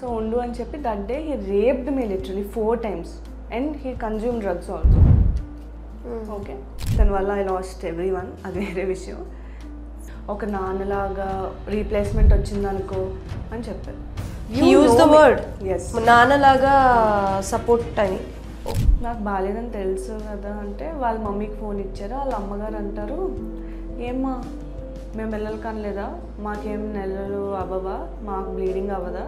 So ఉండు అని చెప్పి that day he raped me literally 4 times and he consume drugs also. Okay, దానివల్ల I lost everyone, అది వేరే విషయం. ఒక నాన్నలాగా రీప్లేస్మెంట్ వచ్చిందనుకో అని చెప్పారు. యూజ్ ద వర్డ్ ఎస్, నాన్నలాగా సపోర్ట్ అని. నాకు బాగాలేదని తెలుసు కదా అంటే వాళ్ళ మమ్మీకి ఫోన్ ఇచ్చారు. వాళ్ళ అమ్మగారు అంటారు, ఏమ్మా మేము పిల్లలు కనలేదా, మాకేం నెలలు అవ్వవా, మాకు బ్లీడింగ్ అవ్వదా,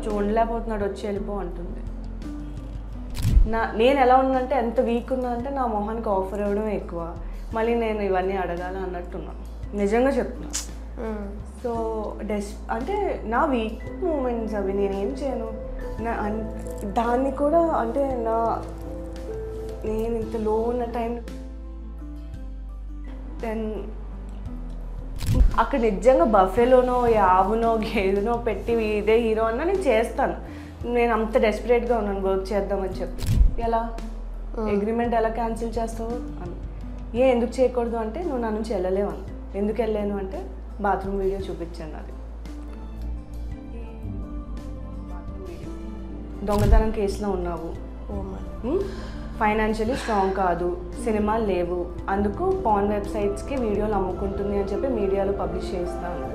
చూడలేకపోతున్నాడు వచ్చి వెళ్ళిపో అంటుంది. నేను ఎలా ఉన్నానంటే ఎంత వీక్ ఉన్నానంటే నా మొహానికి ఆఫర్ ఇవ్వడం ఎక్కువ, మళ్ళీ నేను ఇవన్నీ అడగాలి అన్నట్టున్నాను, నిజంగా చెప్తున్నాను. సో అంటే నా వీక్ మూమెంట్స్ అవి, నేనేం చేయను. దాన్ని కూడా అంటే నేను ఇంత లో ఉన్న టైం దెన్ అక్కడ నిజంగా బఫేలోనో ఆవునో గేదెనో పెట్టి ఇదే హీరో అన్నా నేను చేస్తాను. నేను అంత డెస్పరేట్గా ఉన్నాను వర్క్ చేద్దామని చెప్పి. ఎలా అగ్రిమెంట్ ఎలా క్యాన్సిల్ చేస్తావు అని. ఎందుకు చేయకూడదు అంటే నువ్వు నా నుంచి వెళ్ళలేవు అని. ఎందుకు వెళ్ళాను అంటే బాత్రూమ్ వీడియో చూపించాను. అది దొంగతనం కేసులో ఉన్నావు, ఫైనాన్షియలీ స్ట్రాంగ్ కాదు, సినిమాలు లేవు, అందుకు పాన్ వెబ్సైట్స్కి వీడియోలు అమ్ముకుంటుంది అని చెప్పి మీడియాలో పబ్లిష్ చేస్తాను.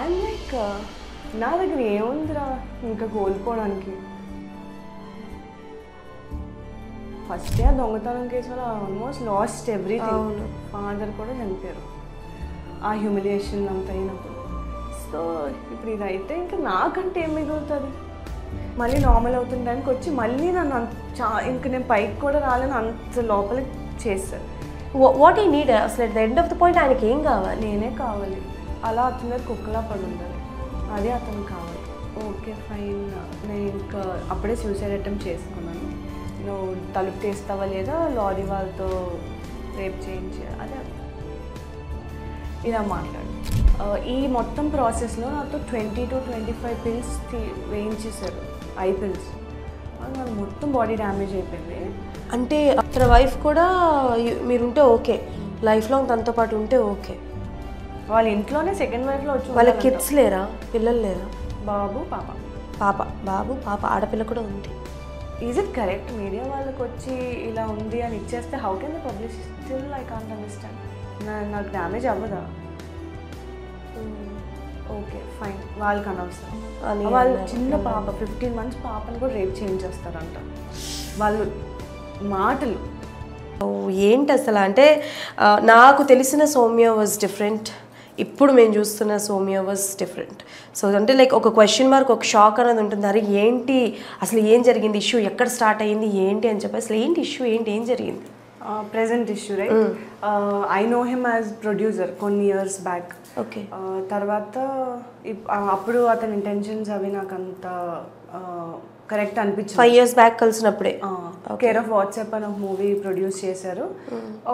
ఐఎమ్ లైక్ నా దగ్గర ఏముందిరా ఇంకా కోల్పోవడానికి. ఫస్ట్ ఇయర్ దొంగతనం కేసులో ఆల్మోస్ట్ లాస్ట్ ఎవ్రీథింగ్. ఫాదర్ కూడా చనిపోయారు ఆ హ్యూమిలియేషన్ అంత అయినప్పుడు. సో ఇప్పుడు ఇదైతే ఇంకా నాకంటే ఏం మిగులుతుంది. మళ్ళీ నార్మల్ అవుతున్న టైంకి వచ్చి మళ్ళీ నన్ను ఇంక నేను పైకి కూడా రాలేని అంత లోపలికి చేస్తాను. వాట్ ఈ నీడ్ అసలు at the end of the point ఆయనకి ఏం కావాలి? నేనే కావాలి. అలా అతని దగ్గర కుక్కలా పడి ఉండాలి, అదే అతను కావాలి. ఓకే ఫైన్, నేను ఇంకా అప్పుడే సూసైడ్ అటెంప్ట్ చేసుకున్నాను. నువ్వు తలుపు తీస్తావా లేదా, లారీ వాళ్ళతో రేప్ చేయించి అదే ఇలా మాట్లాడు. ఈ మొత్తం ప్రాసెస్లో నాతో 20 to 25 pills వేయించేశారు, ఐ పిల్స్. నాకు మొత్తం బాడీ డ్యామేజ్ అయిపోయింది. అంటే తన వైఫ్ కూడా మీరుంటే ఓకే, లైఫ్ లాంగ్ తనతో పాటు ఉంటే ఓకే. వాళ్ళ ఇంట్లోనే సెకండ్ వైఫ్లో వచ్చి. వాళ్ళ కిడ్స్ లేరా, పిల్లలు లేరా? బాబు పాప. బాబు పాప, ఆడపిల్ల కూడా ఉంది. ఈజ్ ఇట్ కరెక్ట్ మీడియా వాళ్ళకి వచ్చి ఇలా ఉంది అని ఇచ్చేస్తే how can the publish? Still I can't understand. నాకు డ్యామేజ్ అవ్వదా? ఓకే ఫైన్, వాళ్ళకి అనవసరం. వాళ్ళు చిన్న పాప 15 months పాపను కూడా రేప్ చేయించేస్తారంట. వాళ్ళు మాటలు ఏంటి అసలు అంటే నాకు తెలిసిన సౌమ్య వాజ్ డిఫరెంట్, ఇప్పుడు మేము చూస్తున్న సౌమ్య వాజ్ డిఫరెంట్. సో అంటే లైక్ ఒక క్వశ్చన్ మార్క్, ఒక షాక్ అనేది ఉంటుంది. అరే ఏంటి అసలు, ఏం జరిగింది, ఇష్యూ ఎక్కడ స్టార్ట్ అయ్యింది ఏంటి అని చెప్పి, అసలు ఏంటి ఇష్యూ, ఏం జరిగింది? Present issue right. I know him as producer కొన్ని ఇయర్స్ బ్యాక్. ఓకే, తర్వాత అప్పుడు అతని ఇంటెన్షన్స్ అవి నాకు అంత కరెక్ట్ అనిపించింది. 5 years బ్యాక్ కలిసినప్పుడే కేర్ ఆఫ్ వాట్సాప్ అని ఒక మూవీ ప్రొడ్యూస్ చేశారు.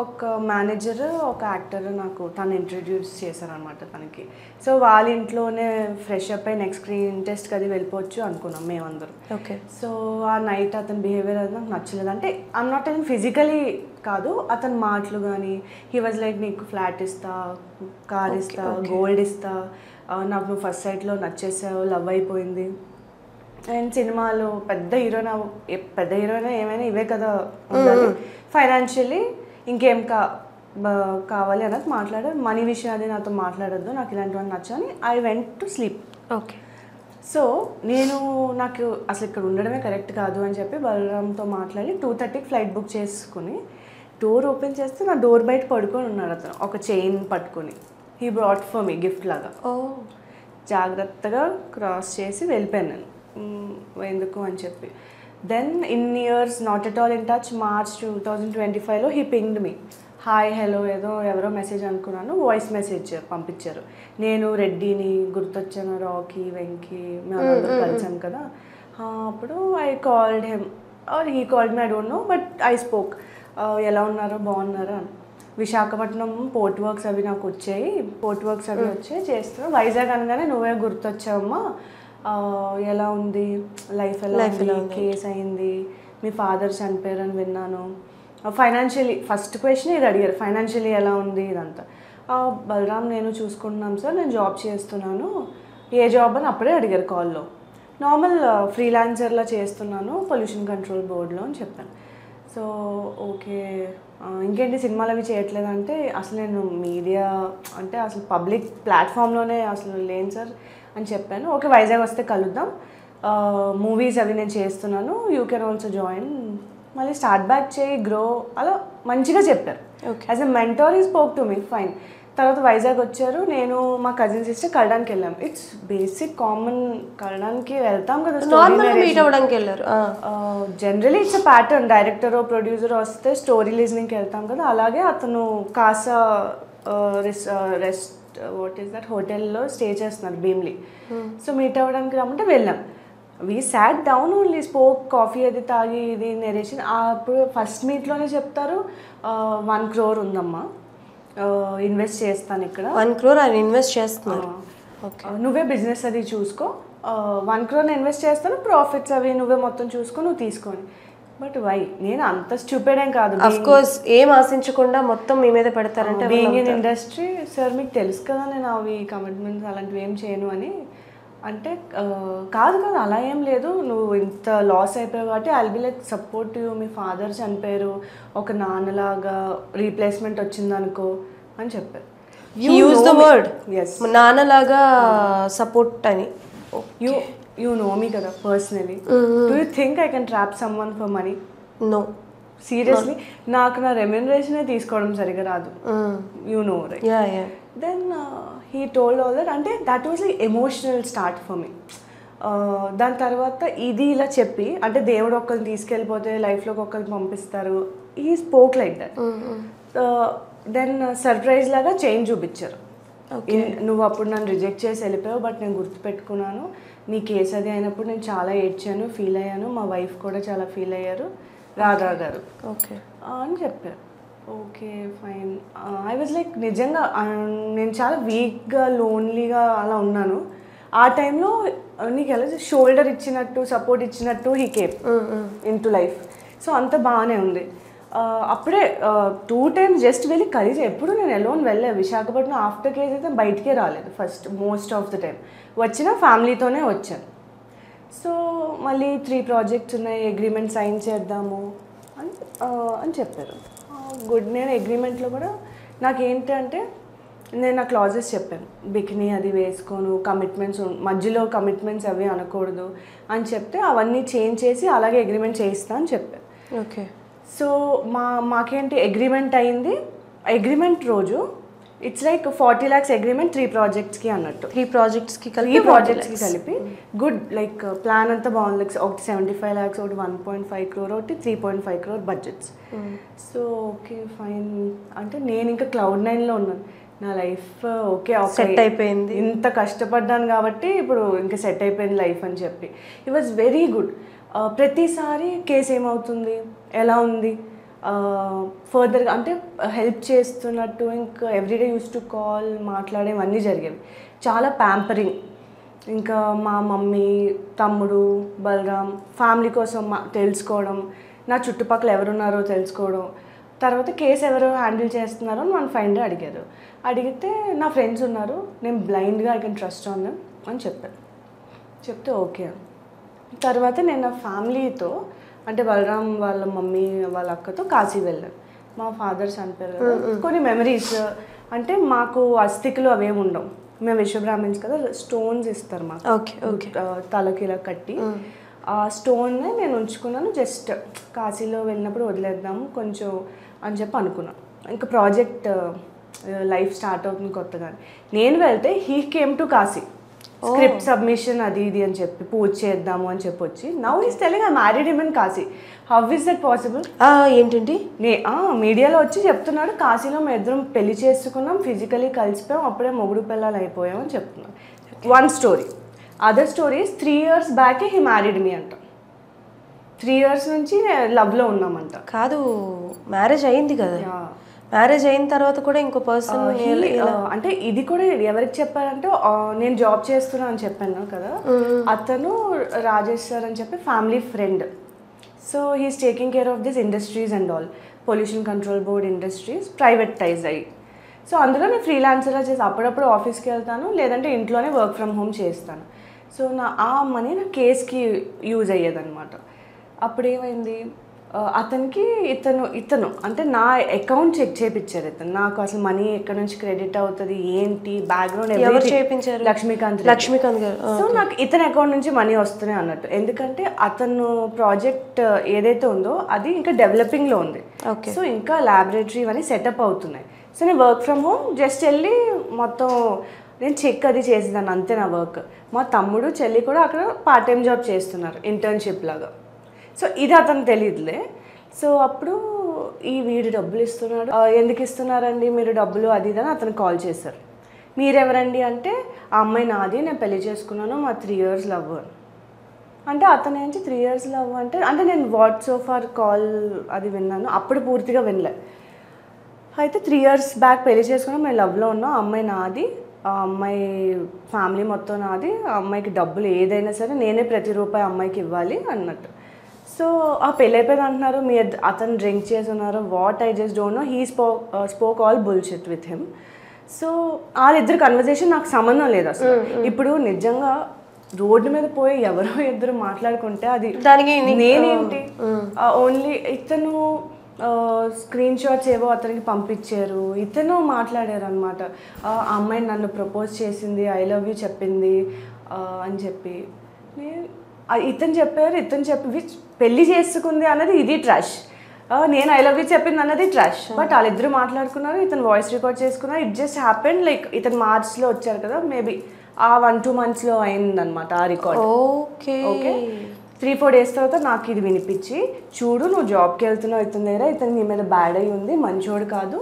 ఒక మేనేజర్, ఒక యాక్టర్ నాకు తను ఇంట్రడ్యూస్ చేశారు అనమాట తనకి. సో వాళ్ళ ఇంట్లోనే ఫ్రెష్ అప్ అయి నెక్స్ట్ స్క్రీన్ టెస్ట్కి అది వెళ్ళిపోవచ్చు అనుకున్నాం మేమందరం. ఓకే, సో ఆ నైట్ అతని బిహేవియర్ అది నాకు నచ్చలేదు. అంటే ఐమ్ నాట్ టెలింగ్ ఫిజికలీ కాదు, అతని మాటలు కానీ. హీ వాజ్ లైక్ నీకు ఫ్లాట్ ఇస్తా, కార్ ఇస్తా, గోల్డ్ ఇస్తా, నాకు నువ్వు ఫస్ట్ సైట్లో నచ్చేసావు, లవ్ అయిపోయింది. అండ్ సినిమాలో పెద్ద హీరోయిన్ ఏమైనా ఇవే కదా ఉండాలి, ఫైనాన్షియలీ ఇంకేం కావాలి అన్నది మాట్లాడారు. మనీ విషయం అది నాతో మాట్లాడద్దు, నాకు ఇలాంటివన్నీ నచ్చని I went to sleep. Okay, so నాకు అసలు ఇక్కడ ఉండడమే కరెక్ట్ కాదు అని చెప్పి బలరామ్తో మాట్లాడి 2:30కి ఫ్లైట్ బుక్ చేసుకుని డోర్ ఓపెన్ చేస్తే నా డోర్ బయట పడుకొని ఉన్నాడు అతను, ఒక చైన్ పట్టుకొని. He brought for me gift లాగా. జాగ్రత్తగా క్రాస్ చేసి వెళ్ళిపోయాను నేను, ఎందుకు అని చెప్పి. Then in years not at all in touch. March 2025లో he pinged me, hi hello ఎవరో మెసేజ్ అనుకున్నాను, వాయిస్ మెసేజ్ పంపించారు. నేను రెడ్డిని, గుర్తొచ్చాను, రాకీ, వెంకీ, మేమందరూ కలిసాం కదా. అప్పుడు I called him or he called me, I don't no, but I spoke. ఎలా ఉన్నారో, బాగున్నారా అని. విశాఖపట్నం పోర్ట్ వర్క్స్ అవి నాకు వచ్చాయి, చేస్తున్నాను. వైజాగ్ అనగానే నువ్వే గుర్తొచ్చావమ్మా, ఎలా ఉంది లైఫ్, ఎలా ఉంది, కేసు అయింది, మీ ఫాదర్ చనిపోయారని విన్నాను. ఫైనాన్షియలీ ఫస్ట్ క్వశ్చన్ ఇది అడిగారు, ఫైనాన్షియలీ ఎలా ఉంది ఇదంతా. బలరామ్ నేను చూసుకుంటున్నాం సార్, నేను జాబ్ చేస్తున్నాను, ఏ జాబ్ అని అప్పుడే అడిగారు కాల్లో. నార్మల్ ఫ్రీలాన్సర్లా చేస్తున్నాను పొల్యూషన్ కంట్రోల్ బోర్డ్లో అని చెప్పాను. సో ఓకే, ఇంకేంటి సినిమాలు అవి చేయట్లేదంటే అసలు నేను మీడియా అంటే అసలు పబ్లిక్ ప్లాట్ఫామ్లోనే అసలు లేను సార్ అని చెప్పాను. ఓకే, వైజాగ్ వస్తే కలుద్దాం, మూవీస్ అవి నేను చేస్తున్నాను, యూ కెన్ ఆల్సో జాయిన్, మళ్ళీ స్టార్ట్ బ్యాక్ చేయి, గ్రో, అలా మంచిగా చెప్పారు. యాజ్ ఎ మెంటర్ ఈ స్పోక్ టు మీ, ఫైన్. తర్వాత వైజాగ్ వచ్చారు, నేను మా కజిన్ సిస్టర్ కలడానికి వెళ్ళాం. ఇట్స్ బేసిక్ కామన్, కలడానికి వెళ్తాం కదా, మీట్ అవ్వడానికి వెళ్ళారు. Generally it's a pattern, director producer వస్తే స్టోరీ లిజనింగ్కి వెళ్తాం కదా, అలాగే అతను కాసా వాట్ ఈస్ దట్ హోటల్లో స్టే చేస్తున్నారు భీమ్లీ. సో మీట్ అవ్వడానికి రమ్మంటే వెళ్ళాం. We sat down, only spoke, coffee అది తాగి ఇది నెరేషన్. అప్పుడు ఫస్ట్ మీట్లోనే చెప్తారు 1 crore ఉందమ్మా, ఇన్వెస్ట్ చేస్తాను ఇక్కడ. 1 crore ఆయన ఇన్వెస్ట్ చేస్తున్నారు. నువ్వే బిజినెస్ అది చూసుకో, 1 crore ఇన్వెస్ట్ చేస్తాను, ప్రాఫిట్స్ అవి నువ్వే మొత్తం చూసుకో, నువ్వు తీసుకొని. బట్ వై, నేను అంత స్టూపిడ్ ఏం కాదు. అఫ్ కోర్స్ ఏం ఆశించకుండా మొత్తం మీ మీద పెడతారంటే బీయింగ్ ఇన్ ఇండస్ట్రీ. సార్ మీకు తెలుసు కదా నేను అవి కమిట్మెంట్స్ అలాంటివి ఏం చేయను అని అంటే, కాదు కదా అలా ఏం లేదు, నువ్వు ఇంత లాస్ అయిపోయావు కాబట్టి I will be like support you, మీ ఫాదర్ చనిపోయారు, ఒక నాన్నలాగా రీప్లేస్మెంట్ వచ్చిందనుకో అని చెప్పారు. యూజ్ ద వర్డ్ నాన్నలాగా సపోర్ట్ అని. యూ నో మీ కదా personally, do you think I can trap someone for money? No, seriously నాకు నా రెమ్యునరేషన్ తీసుకోవడం సరిగా రాదు, you know right. Then he told all that, అంటే that was like emotional start for me. దాని తర్వాత ఇది ఇలా చెప్పి, అంటే దేవుడు ఒక్కరిని తీసుకెళ్ళిపోతే లైఫ్లోకి ఒక్కరిని పంపిస్తారు, he spoke like that. Then surprise లాగా చేంజ్ చూపించారు. నువ్వు అప్పుడు నన్ను రిజెక్ట్ చేసి వెళ్ళిపోయావు, బట్ నేను గుర్తుపెట్టుకున్నాను, నీ కేసు అది అయినప్పుడు నేను చాలా ఏడ్చాను, ఫీల్ అయ్యాను, మా వైఫ్ కూడా చాలా ఫీల్ అయ్యారు, రాధా గారు ఓకే అని చెప్పారు. Okay fine. I was like నిజంగా నేను చాలా వీక్గా లోన్లీగా అలా ఉన్నాను. ఆ టైంలో నీకు ఎలా షోల్డర్ ఇచ్చినట్టు, సపోర్ట్ ఇచ్చినట్టు he came in to life. So అంత బాగానే ఉంది. అప్పుడే 2 times జస్ట్ వెళ్ళి కలిసి, ఎప్పుడు నేను ఎలోన్ వెళ్ళా. విశాఖపట్నం ఆఫ్టర్ కేస్ అయితే బయటికే రాలేదు first most of the time, వచ్చిన ఫ్యామిలీతోనే వచ్చాను. సో మళ్ళీ 3 projects ఉన్నాయి, అగ్రిమెంట్ సైన్ చేద్దాము అని చెప్పారు. గుడ్. నేను అగ్రిమెంట్లో కూడా నాకేంటంటే నేను నా క్లాజెస్ చెప్పాను, బికినీ అది వేసుకోను, కమిట్మెంట్స్ మధ్యలో కమిట్మెంట్స్ అవి అనకూడదు అని చెప్తే అవన్నీ చేంజ్ చేసి అలాగే అగ్రిమెంట్ చేయిస్తా అని చెప్పాను. ఓకే. సో మాకేంటి అగ్రిమెంట్ అయింది. అగ్రిమెంట్ రోజు ఇట్స్ లైక్ 40 lakhs అగ్రిమెంట్ 3 projectsకి అన్నట్టు. 3 projectsకి కలిపి గుడ్. లైక్ ప్లాన్ అంతా బాగుంది. లైక్ ఒకటి 75 lakhs, ఒకటి 1.5 crore, ఒకటి 3.5 crore budgets. So okay fine అంటే నేను ఇంకా Cloud9లో ఉన్నాను. నా లైఫ్ ఓకే సెట్ అయిపోయింది, ఇంత కష్టపడ్డాను కాబట్టి ఇప్పుడు ఇంకా సెట్ అయిపోయింది లైఫ్ అని చెప్పి. It was very good. ప్రతిసారి కేసు ఏమవుతుంది, ఎలా ఉంది, ఫర్దర్గా అంటే హెల్ప్ చేస్తున్నట్టు ఇంకా ఎవ్రీడే యూస్ టు కాల్, మాట్లాడేవన్నీ జరిగేవి. చాలా ప్యాంపరింగ్. ఇంకా మా మమ్మీ, తమ్ముడు, బలరాం ఫ్యామిలీ కోసం తెలుసుకోవడం, నా చుట్టుపక్కల ఎవరున్నారో తెలుసుకోవడం, తర్వాత కేసు ఎవరు హ్యాండిల్ చేస్తున్నారో అని మన ఫ్రెండ్ అడిగారు. అడిగితే నా ఫ్రెండ్స్ ఉన్నారు, నేను బ్లైండ్గా I can trust on them అని చెప్పాను. చెప్తే ఓకే. తర్వాత నేను నా ఫ్యామిలీతో అంటే బలరాం వాళ్ళ మమ్మీ వాళ్ళ అక్కతో కాశీ వెళ్ళాను. మా ఫాదర్ చనిపోయారు కదా, కొన్ని మెమరీస్. అంటే మాకు అస్థికులు అవేమి ఉండవు, మేము విశ్వబ్రాహ్మణ్స్ కదా, స్టోన్స్ ఇస్తారు మాకు తలకి ఇలా కట్టి. ఆ స్టోన్ని నేను ఉంచుకున్నాను, జస్ట్ కాశీలో వెళ్ళినప్పుడు వదిలేద్దాము కొంచెం అని చెప్పి అనుకున్నాను. ఇంకా ప్రాజెక్ట్ లైఫ్ స్టార్ట్ అవుతుంది కొత్తగా. నేను వెళ్తే he came to Kashi, script submission అది ఇది అని చెప్పి పూజ చేద్దాము అని చెప్పి వచ్చి, now is telling I married him in Kashi. How is that possible? ఏంటంటి మీడియాలో వచ్చి చెప్తున్నాడు, కాశీలో మేము ఇద్దరం పెళ్లి చేసుకున్నాం, ఫిజికలీ కలిసిపోయాం, అప్పుడే మొగుడు పిల్లలు అయిపోయాం అని చెప్తున్నాం. One story. Other stories 3 years బ్యాకే హీ మ్యారీడ్ మీ అంట. 3 years నుంచి లవ్లో ఉన్నామంట. కాదు, మ్యారేజ్ అయింది కదా, మ్యారేజ్ అయిన తర్వాత కూడా ఇంకో పర్సన్ అంటే ఇది కూడా ఎవరికి చెప్పారంటే నేను జాబ్ చేస్తున్నా అని చెప్పాను కదా, అతను రాజేష్ సార్ అని చెప్పి family friend. So he's taking care of this industries and all, pollution control board industries privatise అయ్యి. సో అందులో నేను ఫ్రీలాన్సర్గా చేసి అప్పుడప్పుడు ఆఫీస్కి వెళ్తాను, లేదంటే ఇంట్లోనే వర్క్ ఫ్రమ్ హోమ్ చేస్తాను. సో ఆ మనీ నా కేస్కి యూజ్ అయ్యేదన్నమాట. అప్పుడు ఏమైంది, అతనికి ఇతను అంటే నా అకౌంట్ చెక్ చేయించారు. ఇతను నాకు అసలు మనీ ఎక్కడ నుంచి క్రెడిట్ అవుతుంది ఏంటి బ్యాక్గ్రౌండ్ ఎవరు చేయించారు? లక్ష్మీకాంత్ గారు. సో నాకు ఇతని అకౌంట్ నుంచి మనీ వస్తున్నాయి అన్నట్టు. ఎందుకంటే అతను ప్రాజెక్ట్ ఏదైతే ఉందో అది ఇంకా డెవలపింగ్లో ఉంది. సో ఇంకా ల్యాబొరేటరీ ఇవన్నీ సెటప్ అవుతున్నాయి. సో నేను వర్క్ ఫ్రమ్ హోమ్ జస్ట్ వెళ్ళి మొత్తం నేను చెక్ అది చేసేదాన్ని, అంతే నా వర్క్. మా తమ్ముడు చెల్లి కూడా అక్కడ పార్ట్ టైం జాబ్ చేస్తున్నారు ఇంటర్న్షిప్ లాగా. సో ఇది అతను తెలియదులే. సో అప్పుడు వీడు డబ్బులు ఇస్తున్నాడు, ఎందుకు ఇస్తున్నారండి మీరు డబ్బులు అది ఇది అని అతను కాల్ చేశారు. మీరెవరండి అంటే, ఆ అమ్మాయి నాది, నేను పెళ్లి చేసుకున్నాను, మా 3 years లవ్ అని. అంటే అతను ఏంటి 3 years లవ్ అంటే నేను వాట్సాప్ కాల్ అది విన్నాను, అప్పుడు పూర్తిగా వినలే. అయితే 3 years బ్యాక్ పెళ్లి చేసుకున్నాం, మేము లవ్లో ఉన్నాం, ఆ అమ్మాయి నాది, ఆ అమ్మాయి ఫ్యామిలీ మొత్తం నాది, ఆ అమ్మాయికి డబ్బులు ఏదైనా సరే నేనే ప్రతి రూపాయి అమ్మాయికి ఇవ్వాలి అన్నట్టు. సో ఆ పెళ్ళి అయిపోయింది అంటున్నారు, అతను డ్రింక్ చేసి ఉన్నారు, what I just don't know. He spoke all bullshit with him. So వాళ్ళిద్దరు కన్వర్జేషన్ నాకు సంబంధం లేదు అసలు. ఇప్పుడు నిజంగా రోడ్డు మీద పోయి ఎవరో ఇద్దరు మాట్లాడుకుంటే అది దానికి నేనేంటి, ఓన్లీ ఇతను స్క్రీన్ షాట్స్ ఏవో అతనికి పంపించారు, ఇతను మాట్లాడారు అనమాట. ఆ అమ్మాయి నన్ను ప్రపోజ్ చేసింది, ఐ లవ్ యూ చెప్పింది అని చెప్పి ఇతను చెప్పి పెళ్లి చేసుకుంది అన్నది ఇది ట్రాష్, నేను ఐ లవ్ యూ చెప్పింది అన్నది ట్రాష్. బట్ వాళ్ళిద్దరు మాట్లాడుకున్నారు, ఇతను వాయిస్ రికార్డ్ చేసుకున్నారు. ఇట్ జస్ట్ హ్యాపెన్ లైక్ ఇతను మార్చ్లో వచ్చారు కదా, మేబీ ఆ 1-2 monthsలో అయిందనమాట ఆ రికార్డ్. ఓకే 3-4 days తర్వాత నాకు ఇది వినిపించి, చూడు నువ్వు జాబ్కి వెళ్తున్నావు ఇతని దగ్గర, ఇతను నీ మీద బ్యాడ్ అయ్యి ఉంది, మంచోడు కాదు,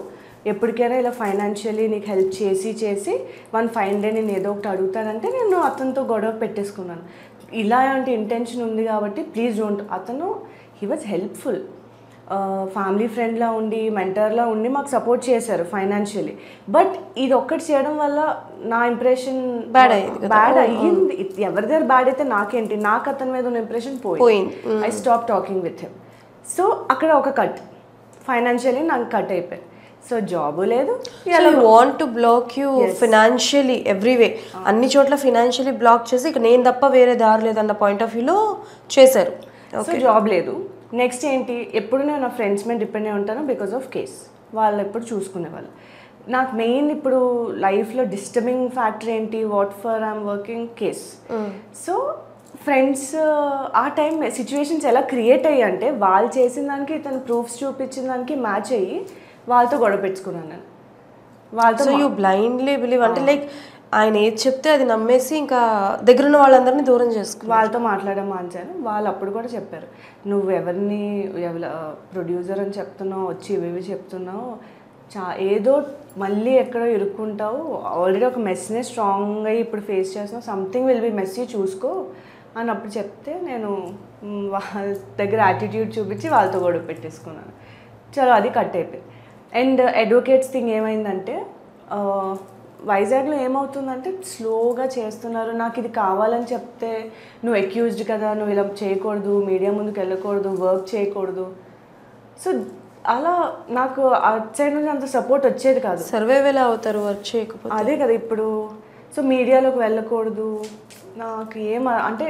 ఎప్పటికైనా ఇలా ఫైనాన్షియలీ నీకు హెల్ప్ చేసి ఫైన్ డే నేను ఏదో ఒకటి అడుగుతానంటే నేను అతనితో గొడవ పెట్టేసుకున్నాను. ఇలాంటి ఇంటెన్షన్ ఉంది కాబట్టి ప్లీజ్ డోంట్. అతను హీ వాజ్ హెల్ప్ఫుల్, ఫ్యామిలీ ఫ్రెండ్లా ఉండి మెంటర్లా ఉండి మాకు సపోర్ట్ చేశారు ఫైనాన్షియలీ. బట్ ఇది ఒక్కటి చేయడం వల్ల నా ఇంప్రెషన్ బ్యాడ్ అయ్యింది. ఎవరి దగ్గర బ్యాడ్ అయితే నాకేంటి, నాకు అతని మీద ఉన్న ఇంప్రెషన్ పోయింది. I stop talking with him. So అక్కడ ఒక కట్, ఫైనాన్షియలీ నాకు కట్ అయిపోయింది. సో జాబ్ లేదు. Want to block you financially every way, అన్ని చోట్ల ఫినాన్షియలీ బ్లాక్ చేసి ఇక నేను తప్ప వేరే దారి లేదన్న పాయింట్ ఆఫ్ వ్యూలో చేశారు. సో జాబ్ లేదు. నెక్స్ట్ ఏంటి, ఎప్పుడు నేను నా ఫ్రెండ్స్ మీద డిపెండ్ అయి ఉంటాను బికాస్ ఆఫ్ కేస్. వాళ్ళు ఎప్పుడు చూసుకునేవాళ్ళు. నాకు మెయిన్ ఇప్పుడు లైఫ్లో డిస్టర్బింగ్ ఫ్యాక్టర్ ఏంటి, what for I'm working case. So friends ఆ టైం సిచ్యువేషన్స్ ఎలా క్రియేట్ అయ్యి అంటే వాళ్ళు చేసిన దానికి ఇతను ప్రూఫ్స్ చూపించిన దానికి మ్యాచ్ అయ్యి వాళ్ళతో గొడవ పెట్టుకున్నాను నేను. వాళ్ళతో యూ బ్లైండ్లీ బిలీవ్ అంటే లైక్ ఆయన ఏది చెప్తే అది నమ్మేసి ఇంకా దగ్గరున్న వాళ్ళందరినీ దూరం చేసుకుని వాళ్ళతో మాట్లాడడం మానేశాను. వాళ్ళు అప్పుడు కూడా చెప్పారు, నువ్వు ఎవరిని ప్రొడ్యూసర్ అని చెప్తున్నావు, వచ్చి ఇవి చెప్తున్నావు, ఏదో మళ్ళీ ఎక్కడో ఇరుక్కుంటావు, ఆల్రెడీ ఒక మెస్నే స్ట్రాంగ్గా ఇప్పుడు ఫేస్ చేస్తున్నావు, సంథింగ్ విల్ బి మెస్సీ చూసుకో అని అప్పుడు చెప్తే నేను వాళ్ళ దగ్గర యాటిట్యూడ్ చూపించి వాళ్ళతో గొడవ పెట్టేసుకున్నాను. చలో అది కట్ అయిపోయింది. అండ్ అడ్వకేట్స్ థింగ్ ఏమైందంటే వైజాగ్లో ఏమవుతుందంటే స్లోగా చేస్తున్నారు. నాకు ఇది కావాలని చెప్తే నువ్వు అక్యూజ్డ్ కదా, నువ్వు ఇలా చేయకూడదు, మీడియా ముందుకు వెళ్ళకూడదు, వర్క్ చేయకూడదు. సో అలా నాకు అటు సైడ్ నుంచి అంత సపోర్ట్ వచ్చేది కాదు. సర్వైవల్ అవుతారు వర్క్ చేయకపోతే. అదే కదా ఇప్పుడు. సో మీడియాలోకి వెళ్ళకూడదు, నాకు అంటే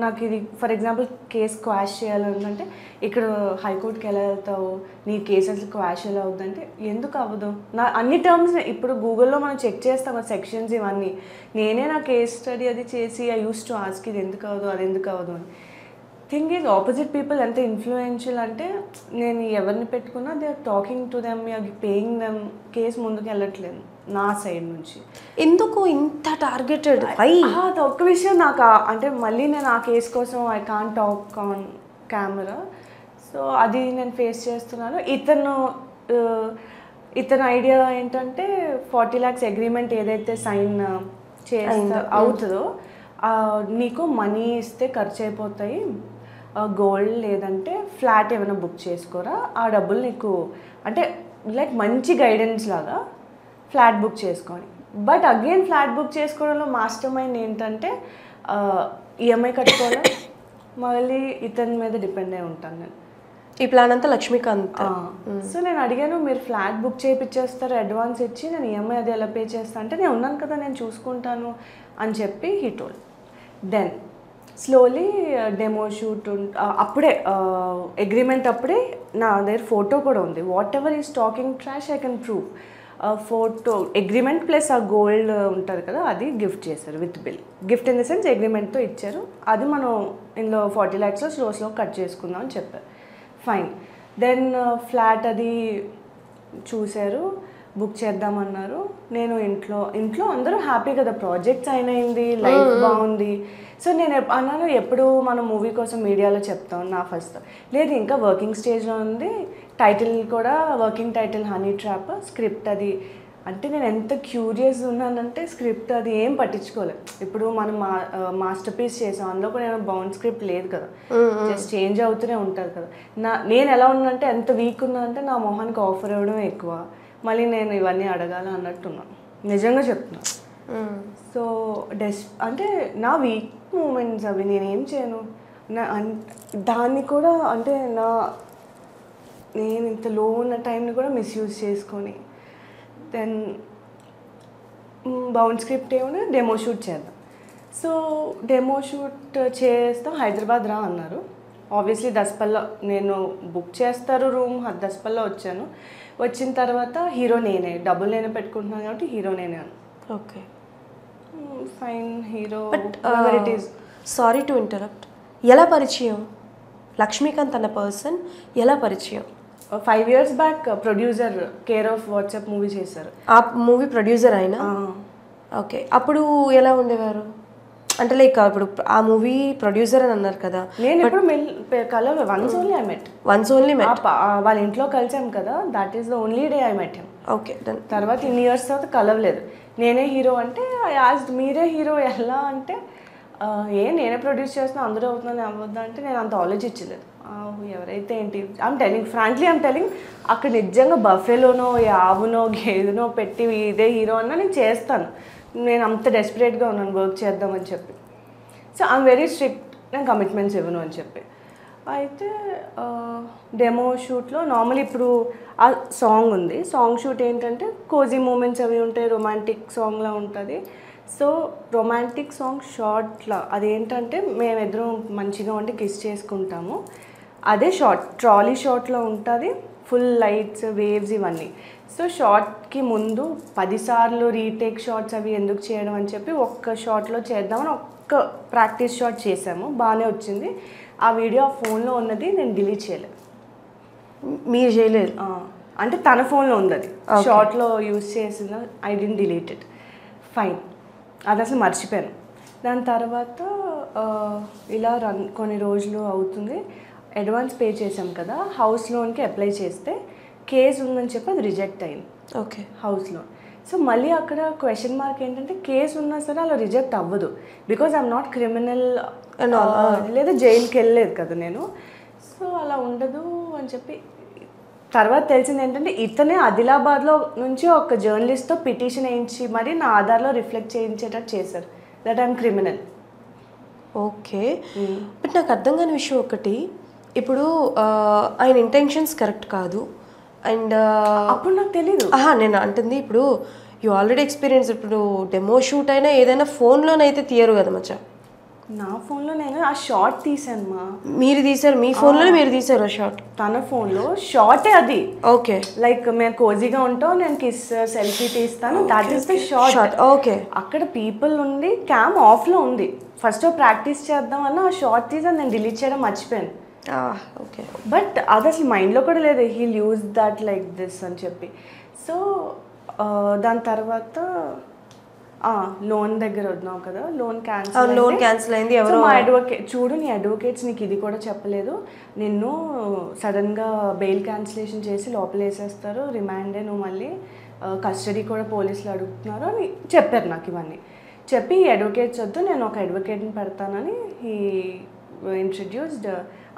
నాకు ఇది ఫర్ ఎగ్జాంపుల్ కేసు క్వాష్ చేయాలంటే ఇక్కడ హైకోర్టుకి ఎలా వెళ్తావు, నీ కేసు అసలు క్వాష్ ఎలా అవుతుందంటే ఎందుకు అవ్వదు. నా అన్ని టర్మ్స్ ఇప్పుడు గూగుల్లో మనం చెక్ చేస్తాం సెక్షన్స్ ఇవన్నీ. నేనే నా కేస్ స్టడీ అది చేసి ఐ యూస్ టు ఆస్క్ ఇది ఎందుకు అవ్వదు, అది ఎందుకు అవ్వదు అని. థింగ్ ఈజ్ ఆపోజిట్ పీపుల్ ఎంత ఇన్ఫ్లుయెన్షియల్ అంటే నేను ఎవరిని పెట్టుకున్నా they are talking to them, you're paying them. Case ముందుకు వెళ్ళట్లేదు నా సైడ్ నుంచి. ఎందుకు ఇంత టార్గెటెడ్? అది ఒక్క విషయం నాకు అంటే మళ్ళీ నేను ఆ కేసు కోసం I can't talk on camera. So అది నేను ఫేస్ చేస్తున్నాను. ఇతను ఐడియా ఏంటంటే 40 lakhs అగ్రిమెంట్ ఏదైతే సైన్ అవుతుందో నీకు మనీ ఇస్తే ఖర్చు అయిపోతాయి, గోల్డ్ లేదంటే ఫ్లాట్ ఏమైనా బుక్ చేసుకోరా, ఆ డబ్బులు నీకు అంటే లైక్ మంచి గైడెన్స్ లాగా ఫ్లాట్ బుక్ చేసుకొని. బట్ అగైన్ ఫ్లాట్ బుక్ చేసుకోవడంలో మాస్టర్ మైండ్ ఏంటంటే ఈఎంఐ కట్టుకోవడం, మళ్ళీ ఇతని మీద డిపెండ్ అయి ఉంటాను నేను. ఈ ప్లాన్ అంతా లక్ష్మీకాంత్. సో నేను అడిగాను, మీరు ఫ్లాట్ బుక్ చేయించేస్తారు అడ్వాన్స్ ఇచ్చి, నేను ఈఎంఐ అది ఎలా పే చేస్తా అంటే, నేను ఉన్నాను కదా నేను చూసుకుంటాను అని చెప్పి he told. Then slowly demo shoot అప్పుడే అగ్రిమెంట్ అప్పుడే నా దగ్గర ఫోటో కూడా ఉంది. Whatever is talking trash I can prove. Photo agreement plus ఆ గోల్డ్ ఉంటుంది కదా, అది గిఫ్ట్ చేశారు with bill. Gift in the sense అగ్రిమెంట్తో ఇచ్చారు. అది మనం ఇందులో 40 lakhs స్లోస్లో కట్ చేసుకుందాం అని చెప్పారు. ఫైన్. దెన్ ఫ్లాట్ అది చూశారు, బుక్ చేద్దామన్నారు. నేను ఇంట్లో అందరూ హ్యాపీ కదా, ప్రాజెక్ట్స్ అయినది, లైఫ్ బాగుంది. సో నేను అన్నాను, ఎప్పుడు మనం మూవీ కోసం మీడియాలో చెప్తాం. నా ఫస్ట్ లేదు, ఇంకా వర్కింగ్ స్టేజ్లో ఉంది. టైటిల్ కూడా working title honey trap. Script అది అంటే నేను ఎంత క్యూరియస్ ఉన్నానంటే స్క్రిప్ట్ అది ఏం పట్టించుకోలేదు. ఇప్పుడు మనం మాస్టర్ పీస్ చేసాం, అందులో కూడా నేను బౌండ్ స్క్రిప్ట్ లేదు కదా, జస్ట్ చేంజ్ అవుతూనే ఉంటుంది కదా. నేను ఎలా ఉన్నానంటే, ఎంత వీక్ ఉన్నానంటే నా మొహానికి ఆఫర్ ఇవ్వడం ఎక్కువ, మళ్ళీ నేను ఇవన్నీ అడగాల అన్నట్టున్నాను. నిజంగా చెప్తున్నాను. సో అంటే నా వీక్ మూమెంట్స్ అవి, నేనేం చేయను. దాన్ని కూడా అంటే నేను ఇంత లో ఉన్న టైంని కూడా మిస్యూజ్ చేసుకొని, దెన్ బౌండ్ స్క్రిప్ట్ ఏమైనా డెమో షూట్ చేద్దాం. సో డెమో షూట్ చేస్తాం, హైదరాబాద్ రా అన్నారు. ఆబ్వియస్లీ దసపల్లో నేను బుక్ చేస్తారు రూమ్, దసపల్లో వచ్చాను. వచ్చిన తర్వాత హీరో నేనే, డబ్బులు నేనే పెట్టుకుంటున్నాను కాబట్టి హీరో నేనే అన్న. Okay fine, hero. It is sorry to interrupt, ఎలా పరిచయం లక్ష్మీకాంత్ అన్న పర్సన్, ఎలా పరిచయం? 5 years back producer care of WhatsApp movie చేశారు. ఆ మూవీ ప్రొడ్యూసర్ అయినా? ఓకే. అప్పుడు ఎలా ఉండేవారు అంటే లైక్ ఇప్పుడు ఆ మూవీ ప్రొడ్యూసర్ అని అన్నారు కదా, నేను ఎప్పుడు కలవ వన్స్ ఓన్లీ ఐ మెట్. వాళ్ళ ఇంట్లో కలిసాం కదా, that is the only day I met him. Okay. తర్వాత ఇన్ని ఇయర్స్ తర్వాత కలవలేదు. నేనే హీరో అంటే మీరే హీరో ఎలా అంటే, నేనే ప్రొడ్యూస్ చేస్తున్నా, అందరూ అవుతుందని అవ్వద్దా అంటే నేను అంత ఆలోచించలేదు. ఎవరైతే ఏంటి, I'm telling frankly, I'm telling, అక్కడ నిజంగా బఫేలోనో ఆవునో గేదెనో పెట్టి ఇదే హీరో అన్నా నేను చేస్తాను. నేను అంత డెస్పరేట్గా ఉన్నాను వర్క్ చేద్దామని చెప్పి. సో ఐఎమ్ వెరీ స్ట్రిక్ట్, నేను కమిట్మెంట్స్ ఇవ్వను అని చెప్పి. అయితే డెమో షూట్లో నార్మల్ ఇప్పుడు ఆ సాంగ్ ఉంది, సాంగ్ షూట్ ఏంటంటే కోజీ మూమెంట్స్ అవి ఉంటాయి, రొమాంటిక్ సాంగ్లా ఉంటుంది. సో రొమాంటిక్ సాంగ్ షార్ట్లా అదేంటంటే మేమిద్దరం మంచిగా ఉంటే కిస్ చేసుకుంటాము, అదే షార్ట్ ట్రాలీ షార్ట్లో ఉంటుంది, ఫుల్ లైట్స్ వేవ్స్ ఇవన్నీ. సో షార్ట్కి ముందు 10 సార్లు రీటేక్ షార్ట్స్ అవి ఎందుకు చేయడం అని చెప్పి ఒక్క షార్ట్లో చేద్దామని ఒక్క ప్రాక్టీస్ షాట్ చేసాము, బాగానే వచ్చింది. ఆ వీడియో ఆ ఫోన్లో ఉన్నది నేను డిలీట్ చేయలేదు. మీరు చేయలేదు అంటే తన ఫోన్లో ఉంది, అది షార్ట్లో యూజ్ చేసిన, I didn't delete it. Fine, అది అసలు మర్చిపోయాను. దాని తర్వాత ఇలా కొన్ని రోజులు అవుతుంది, అడ్వాన్స్ పే చేసాం కదా, హౌస్ లోన్కి అప్లై చేస్తే కేసు ఉందని చెప్పి అది రిజెక్ట్ అయింది. Okay, house loan. సో మళ్ళీ అక్కడ క్వశ్చన్ మార్క్ ఏంటంటే, కేసు ఉన్నా సరే అలా రిజెక్ట్ అవ్వదు, బికాజ్ ఐఎమ్ నాట్ క్రిమినల్, లేదా జైలుకి వెళ్ళలేదు కదా నేను. సో అలా ఉండదు అని చెప్పి తర్వాత తెలిసింది ఏంటంటే, ఇతనే ఆదిలాబాద్లో నుంచి ఒక జర్నలిస్ట్తో పిటిషన్ వేయించి మరి నా ఆధార్లో రిఫ్లెక్ట్ చేయించేటట్టు చేశారు that I'm criminal. Okay, but నాకు అర్థం కాని విషయం ఒకటి, ఇప్పుడు ఆయన ఇంటెన్షన్స్ కరెక్ట్ కాదు అండ్ అప్పుడు నాకు తెలీదు. నేను అంటుంది ఇప్పుడు యూ ఆల్రెడీ ఎక్స్పీరియన్స్, ఇప్పుడు డెమో షూట్ అయినా ఏదైనా ఫోన్లోనైతే తీయరు కదా మచ్చా. నా ఫోన్లో నేను ఆ షార్ట్ తీసాను. మీరు తీసారు, మీ ఫోన్లోనే మీరు తీసారు ఆ షార్ట్? తన ఫోన్లో షార్టే అది. ఓకే, లైక్ మేము కోజీగా ఉంటాం, నేను కిస్ సెల్ఫీ తీస్తాను, that is the short. Okay, అక్కడ పీపుల్ ఉంది, క్యామ్ ఆఫ్లో ఉంది. ఫస్ట్ ప్రాక్టీస్ చేద్దాం అన్న ఆ షార్ట్ తీసాను, నేను డిలీట్ చేయడం మర్చిపోయాను. ఓకే, బట్ అది అసలు మైండ్లో కూడా లేదు, he'll use that like this అని చెప్పి. సో దాని తర్వాత లోన్ దగ్గర వద్దాం కదా, లోన్ క్యాన్సిల్ అయింది. మా అడ్వకేట్ చూడు, నీ అడ్వకేట్స్ నీకు ఇది కూడా చెప్పలేదు, నిన్ను సడన్గా బెయిల్ క్యాన్సిలేషన్ చేసి లోపల వేసేస్తారు, రిమాండే, నువ్వు మళ్ళీ కస్టడీ కూడా పోలీసులు అడుగుతున్నారు అని చెప్పారు నాకు. ఇవన్నీ చెప్పి ఈ అడ్వకేట్స్ వద్దు, నేను ఒక అడ్వకేట్ని పెడతానని ఈ introduced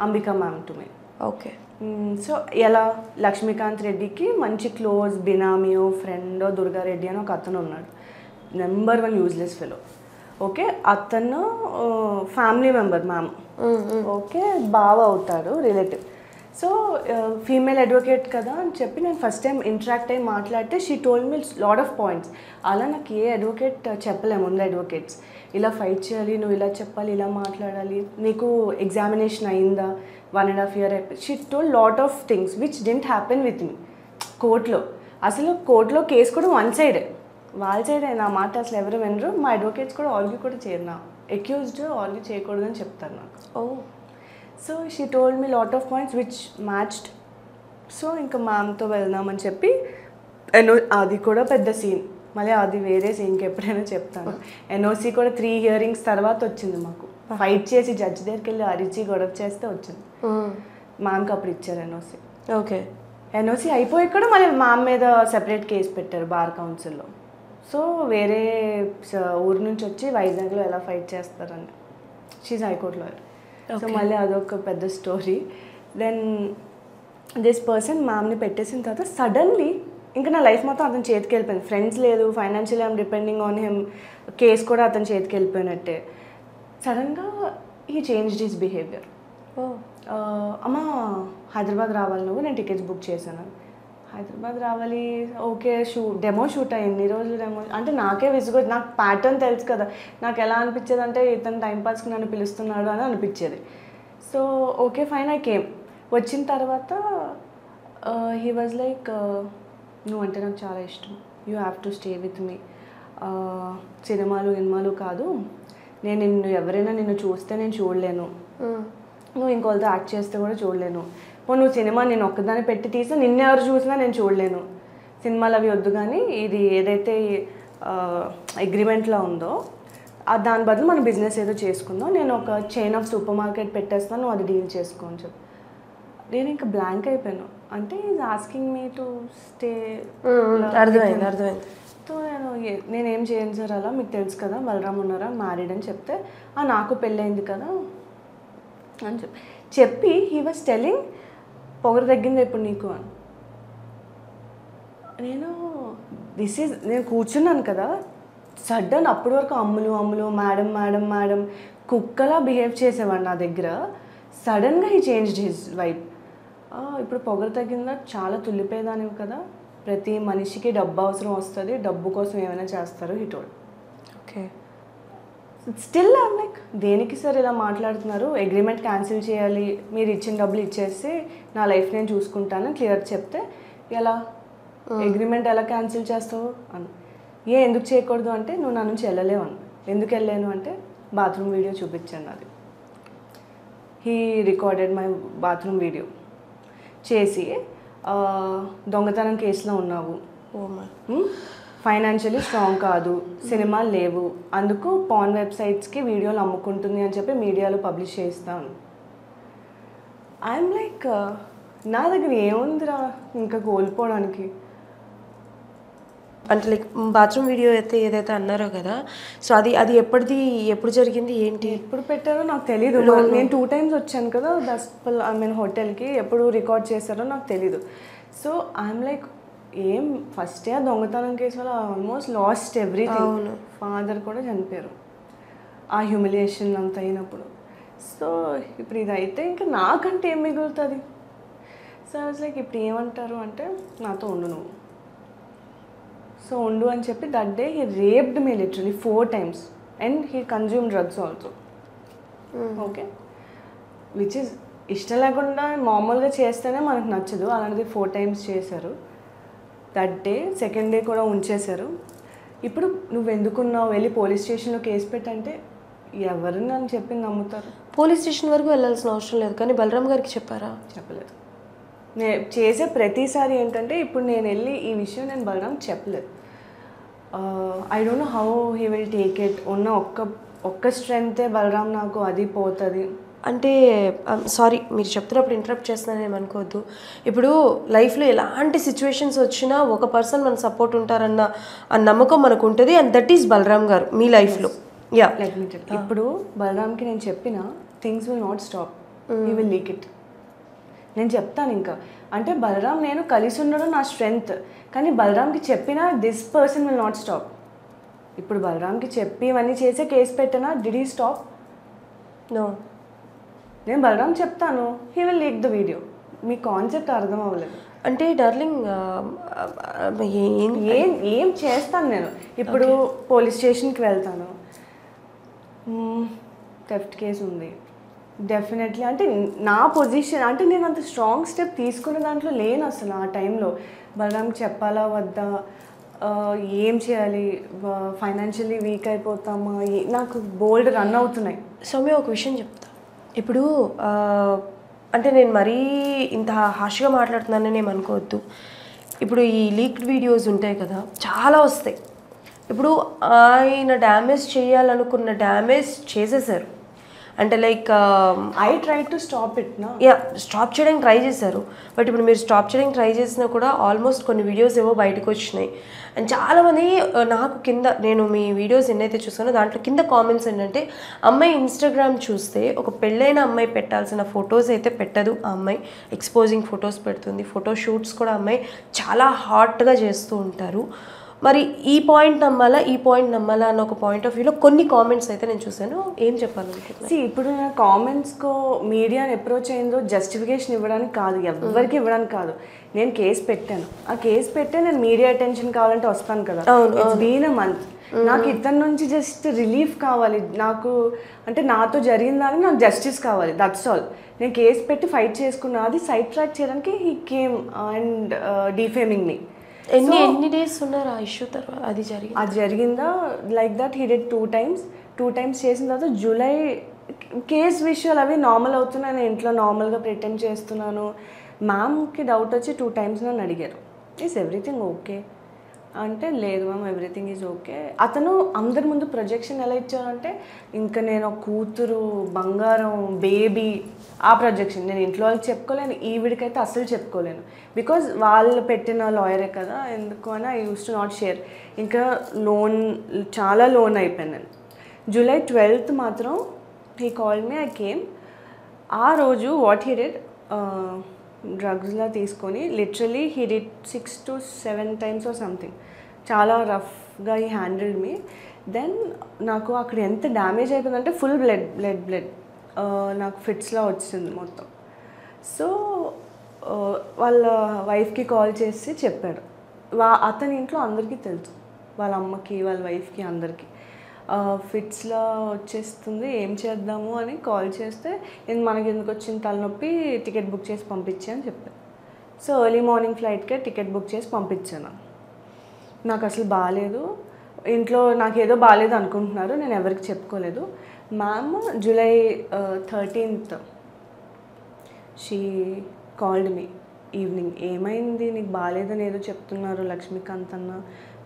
Ambika ma'am to me. Okay, so ఎలా లక్ష్మీకాంత్ రెడ్డికి మంచి క్లోజ్ బినామీయో ఫ్రెండో దుర్గారెడ్డి అని ఒక అతను ఉన్నాడు, నెంబర్ 1 యూజ్లెస్ ఫెలో. ఓకే, అతను ఫ్యామిలీ మెంబర్ మ్యామ్, ఓకే బావ అవుతాడు, రిలేటివ్. సో ఫీమేల్ అడ్వకేట్ కదా అని చెప్పి నేను ఫస్ట్ టైం ఇంటరాక్ట్ అయ్యి మాట్లాడితే she told me lot of points. అలా నాకు ఏ అడ్వకేట్ చెప్పలేము ముందు అడ్వకేట్స్. ఇలా ఫైట్ చేయాలి, నువ్వు ఇలా చెప్పాలి, ఇలా మాట్లాడాలి, నీకు ఎగ్జామినేషన్ అయిందా, 1.5 year అయిపోయి. She told lot of things which didn't happen with me. కోర్టులో అసలు కోర్టులో కేసు కూడా వన్ సైడే, వాళ్ళ సైడే. నా మాట అసలు ఎవరు వినరు. మా అడ్వకేట్స్ కూడా ఆర్గ్యూ కూడా చేయరు. నా అక్యూజ్డ్ ఆర్గ్యూ చేయకూడదు అని చెప్తారు నాకు. So she told me lot of points which matched. So ఇంకా మ్యామ్తో వెళ్దామని చెప్పి అది కూడా పెద్ద సీన్. మళ్ళీ అది వేరే సీన్కి ఎప్పుడైనా చెప్తాను. ఎన్ఓసి కూడా 3 hearings తర్వాత వచ్చింది మాకు. ఫైట్ చేసి జడ్జి దగ్గరికి వెళ్ళి అరిచి గొడవ చేస్తే వచ్చింది. మ్యామ్కి అప్పుడు ఇచ్చారు ఎన్ఓసి. ఓకే. ఎన్ఓసి అయిపోయి కూడా మళ్ళీ మ్యామ్ మీద సెపరేట్ కేసు పెట్టారు బార్ కౌన్సిల్లో. సో వేరే ఊరు నుంచి వచ్చి వైజాగ్లో ఎలా ఫైట్ చేస్తారని. She's high court lawyer. సో మళ్ళీ అదొక పెద్ద స్టోరీ. దెన్ దిస్ పర్సన్ మ్యామ్ని పెట్టేసిన తర్వాత సడన్లీ ఇంకా నా లైఫ్ మొత్తం అతని చేతికి వెళ్ళిపోయింది. ఫ్రెండ్స్ లేదు, financial I'm depending on him, case కూడా అతని చేతికి వెళ్ళిపోయినట్టే. సడన్గా ఈ చేంజ్డ్ హిస్ బిహేవియర్. అమ్మ హైదరాబాద్ రావాలి నువ్వు, నేను టికెట్స్ బుక్ చేశాను. హైదరాబాద్ రావాలి, ఓకే. డెమో షూట్ అయ్యింది ఈరోజు. డెమో అంటే నాకే విసుగు. నాకు ప్యాటర్న్ తెలుసు కదా. నాకు ఎలా అనిపించేది అంటే ఇతను టైంపాస్కి నన్ను పిలుస్తున్నాడు అని అనిపించేది. So okay fine, I came. వచ్చిన తర్వాత హీ వాజ్ లైక్, నువ్వు అంటే నాకు చాలా ఇష్టం, you have to stay with me. సినిమాలు కాదు, నేను ఎవరైనా నిన్ను చూస్తే నేను చూడలేను, నువ్వు ఇంకోళ్ళతో యాక్ట్ చేస్తే కూడా చూడలేను. నువ్వు సినిమా నేను ఒక్కదాన్ని పెట్టి తీసా, నిన్నెవరు చూసినా నేను చూడలేను. సినిమాలు అవి వద్దు, కానీ ఇది ఏదైతే అగ్రిమెంట్లో ఉందో దాని బదులు మన బిజినెస్ ఏదో చేసుకుందాం. నేను ఒక చైన్ ఆఫ్ సూపర్ మార్కెట్ పెట్టేస్తాను, నువ్వు అది డీల్ చేసుకో అని చెప్పి. నేను ఇంకా బ్లాంక్ అయిపోయాను. అంటే is asking me to stay. అర్థమైంది. సో నేనేం చేయను సార్ అలా, మీకు తెలుసు కదా బలరామ్ ఉన్నారా మ్యారీడ్ అని చెప్తే, నాకు పెళ్ళయింది కదా అని చెప్పి హీ వాజ్ టెల్లింగ్ పొగరు తగ్గింది ఇప్పుడు నీకు అని. నేను కూర్చున్నాను కదా, సడన్ అప్పటి వరకు అమ్ములు మేడం కుక్కలా బిహేవ్ చేసేవాడు నా దగ్గర. సడన్గా హీ చేంజ్డ్ హిజ్ వైబ్. ఇప్పుడు పొగరు తగ్గిందా, చాలా తుల్లిపోయేదానివి కదా, ప్రతి మనిషికి డబ్బు అవసరం వస్తుంది, డబ్బు కోసం ఏమైనా చేస్తారు he told. Okay. Still I'm like, దేనికి సార్ ఇలా మాట్లాడుతున్నారు, అగ్రిమెంట్ క్యాన్సిల్ చేయాలి, మీరు ఇచ్చిన డబ్బులు ఇచ్చేసి నా లైఫ్ నేను చూసుకుంటాను క్లియర్ చెప్తే ఎలా, అగ్రిమెంట్ ఎలా క్యాన్సిల్ చేస్తావు అని. ఎందుకు చేయకూడదు అంటే, నువ్వు నా నుంచి వెళ్ళలేవు అని. ఎందుకు వెళ్ళాను అంటే, బాత్రూమ్ వీడియో చూపించాను అది. He recorded my bathroom video చేసి, దొంగతనం కేసులో ఉన్నావు, ఫైనాన్షియలీ స్ట్రాంగ్ కాదు, సినిమాలు లేవు, అందుకు పాన్ వెబ్సైట్స్కి వీడియోలు అమ్ముకుంటుంది అని చెప్పి మీడియాలో పబ్లిష్ చేస్తాను. ఐఎమ్ లైక్, నా దగ్గర ఏముందిరా ఇంకా కోల్పోవడానికి. అంటే లైక్ బాత్రూమ్ వీడియో అయితే ఏదైతే అన్నారో కదా, సో అది ఎప్పుడు జరిగింది, ఏంటి, ఎప్పుడు పెట్టారో నాకు తెలీదు. నేను 2 times వచ్చాను కదా దస్పల్ హోటల్కి, ఎప్పుడు రికార్డ్ చేశారో నాకు తెలీదు. So I'm like, first year దొంగతనం కేసు వల్ల ఆల్మోస్ట్ లాస్ట్ ఎవ్రీథింగ్. ఫాదర్ కూడా చనిపోయారు ఆ హ్యూమిలియేషన్ అంత అయినప్పుడు. సో ఇప్పుడు ఇదైతే ఇంకా నాకంటే ఏం మిగులుతుంది. సో ఐ వాజ్ లైక్, ఇప్పుడు ఏమంటారు అంటే, నాతో ఉండు నువ్వు, సో ఉండు అని చెప్పి that day he raped me literally 4 times and he consume drugs also. Okay, which is ఇష్టం లేకుండా మామూలుగా చేస్తేనే మనకు నచ్చదు, అలాంటిది 4 times చేశారు. దట్ డే, సెకండ్ డే కూడా ఉంచేశారు. ఇప్పుడు నువ్వు ఎందుకున్నావు, వెళ్ళి పోలీస్ స్టేషన్లో కేసు పెట్టంటే ఎవరు నన్ను చెప్పింది నమ్ముతారు? పోలీస్ స్టేషన్ వరకు వెళ్ళాల్సిన అవసరం లేదు, కానీ బలరామ్ గారికి చెప్పారా? చెప్పలేదు. నేను చేసే ప్రతిసారి ఏంటంటే, ఇప్పుడు నేను వెళ్ళి ఈ విషయం నేను బలరామ్ చెప్పలేదు. I don't know how he will take it. ఉన్న ఒక్క స్ట్రెంగ్తే బలరామ్ నాకు అది పోతుంది. అంటే సారీ, మీరు చెప్తున్నప్పుడు ఇంటరప్ట్ చేస్తున్నాను ఏమనుకోవద్దు. ఇప్పుడు లైఫ్లో ఎలాంటి సిచ్యువేషన్స్ వచ్చినా ఒక పర్సన్ మన సపోర్ట్ ఉంటారన్న నమ్మకం మనకు ఉంటుంది, అండ్ దట్ ఈస్ బలరామ్ గారు మీ లైఫ్లో. యా, ఇప్పుడు బలరామ్కి నేను చెప్పిన things will not stop, he will leak it. నేను చెప్తాను ఇంకా, అంటే బలరామ్ నేను కలిసి ఉండడం నా స్ట్రెంగ్త్, కానీ బలరామ్కి చెప్పినా this person will not stop. ఇప్పుడు బలరామ్కి చెప్పి ఇవన్నీ చేసే కేసు పెట్టినా డిడ్ హీ స్టాప్? నో. నేను బలరామ్ చెప్తాను, he will leak the video. Me concept అర్థం అవ్వలేదు. అంటే డార్లింగ్ ఏం ఏం చేస్తాను నేను ఇప్పుడు పోలీస్ స్టేషన్కి వెళ్తాను, థెఫ్ట్ కేసు ఉంది డెఫినెట్లీ. అంటే నా పొజిషన్ అంటే నేను అంత స్ట్రాంగ్ స్టెప్ తీసుకునే దాంట్లో లేను అసలు. ఆ టైంలో బలరామ్కి చెప్పాలా వద్దా, ఏం చేయాలి, ఫైనాన్షియల్లీ వీక్ అయిపోతామా, నాకు బోల్డ్ రన్ అవుతున్నాయి. సౌమ్య ఒక విషయం చెప్తా. ఇప్పుడు అంటే నేను మరీ ఇంత హార్ష్గా మాట్లాడుతున్నానని ఏమనుకోవద్దు. ఇప్పుడు ఈ లీక్డ్ వీడియోస్ ఉంటాయి కదా, చాలా వస్తాయి. ఇప్పుడు ఆయన డ్యామేజ్ చేయాలనుకున్న డ్యామేజ్ చేసేసారు. అంటే like I try to stop it నా స్టాప్ చేయడానికి ట్రై చేశారు. బట్ ఇప్పుడు మీరు స్టాప్ చేయడానికి ట్రై చేసినా కూడా ఆల్మోస్ట్ కొన్ని వీడియోస్ ఏవో బయటకు వచ్చినాయి. అండ్ చాలామంది నాకు కింద నేను మీ వీడియోస్ ఎన్నైతే చూసానో దాంట్లో కింద కామెంట్స్ ఏంటంటే, అమ్మాయి ఇన్స్టాగ్రామ్ చూస్తే ఒక పెళ్ళైన అమ్మాయి పెట్టాల్సిన ఫొటోస్ అయితే పెట్టదు, ఆ అమ్మాయి ఎక్స్పోజింగ్ ఫొటోస్ పెడుతుంది, ఫోటో షూట్స్ కూడా అమ్మాయి చాలా హాట్గా చేస్తూ ఉంటారు. మరి ఈ పాయింట్ నమ్మాలా అన్న ఒక పాయింట్ ఆఫ్ వ్యూలో కొన్ని కామెంట్స్ అయితే నేను చూసాను. ఏం చెప్పాలనుకుంటున్నాను? ఇప్పుడు నా కామెంట్స్కో మీడియాని అప్రోచ్ అయిందో జస్టిఫికేషన్ ఇవ్వడానికి కాదు, ఎవరికి ఇవ్వడానికి కాదు. నేను కేసు పెట్టాను, ఆ కేసు పెట్టే నేను మీడియా అటెన్షన్ కావాలంటే వస్తాను కదా. It's been a month. నాకు ఇతని నుంచి జస్ట్ రిలీఫ్ కావాలి, నాకు అంటే నాతో జరిగిన దానికి నాకు జస్టిస్ కావాలి, దట్స్ ఆల్. నేను కేసు పెట్టి ఫైట్ చేసుకున్నా, అది సైడ్ ట్రాక్ చేయడానికి హీ కేమ్ అండ్ డిఫేమింగ్ మీ. ఎన్ని డేస్ ఉన్నారు ఆ ఇష్యూ తర్వాత? అది జరిగిందా like that he did 2 times చేసిన తర్వాత జూలై కేస్ విషయాలు అవి నార్మల్ అవుతున్నాయి. నేను ఇంట్లో నార్మల్గా ప్రిటెండ్ చేస్తున్నాను. మ్యామ్కి డౌట్ వచ్చి 2 times నన్ను అడిగారు, ఈజ్ ఎవ్రీథింగ్ ఓకే అంటే, లేదు మ్యామ్ ఎవ్రీథింగ్ ఈజ్ ఓకే. అతను అందరి ముందు ప్రొజెక్షన్ ఎలా ఇచ్చారంటే, ఇంకా నేను కూతురు, బంగారం, బేబీ, ఆ ప్రొజెక్షన్ నేను ఇంట్లో వాళ్ళకి చెప్పుకోలేను, ఈవిడికైతే అస్సలు చెప్పుకోలేను. బికాజ్ వాళ్ళు పెట్టిన లాయరే కదా, ఎందుకు అని I use to not share. ఇంకా చాలా లోన్ అయిపోయాను నేను. జూలై 12th మాత్రం he called me, I came. ఆ రోజు వాట్ హీ డిడ్, డ్రగ్స్లా తీసుకొని literally he did 6 to 7 times or something. చాలా రఫ్గా హీ హ్యాండిల్డ్ మీ. దెన్ నాకు అక్కడ ఎంత డ్యామేజ్ అయిపోయిందంటే ఫుల్ బ్లడ్ నాకు ఫిట్స్లా వచ్చింది మొత్తం. సో వాళ్ళ వైఫ్కి కాల్ చేసి చెప్పాడు. అతని ఇంట్లో అందరికీ తెలుసు, వాళ్ళ అమ్మకి, వాళ్ళ వైఫ్కి, అందరికీ ఫిట్స్లా వచ్చేస్తుంది, ఏం చేద్దాము అని కాల్ చేస్తే, మనకి ఎందుకు వచ్చిన తలనొప్పి, టికెట్ బుక్ చేసి పంపించే అని చెప్పాను. సో ఎర్లీ మార్నింగ్ ఫ్లైట్కే టికెట్ బుక్ చేసి పంపించాను. నాకు అసలు బాగాలేదు, ఇంట్లో నాకు ఏదో బాగాలేదు అనుకుంటున్నారు, నేను ఎవరికి చెప్పుకోలేదు. Ma'am July 13th she called me evening, ఏమైంది నీకు బాగాలేదని ఏదో చెప్తున్నారు లక్ష్మీకాంత్ అన్న,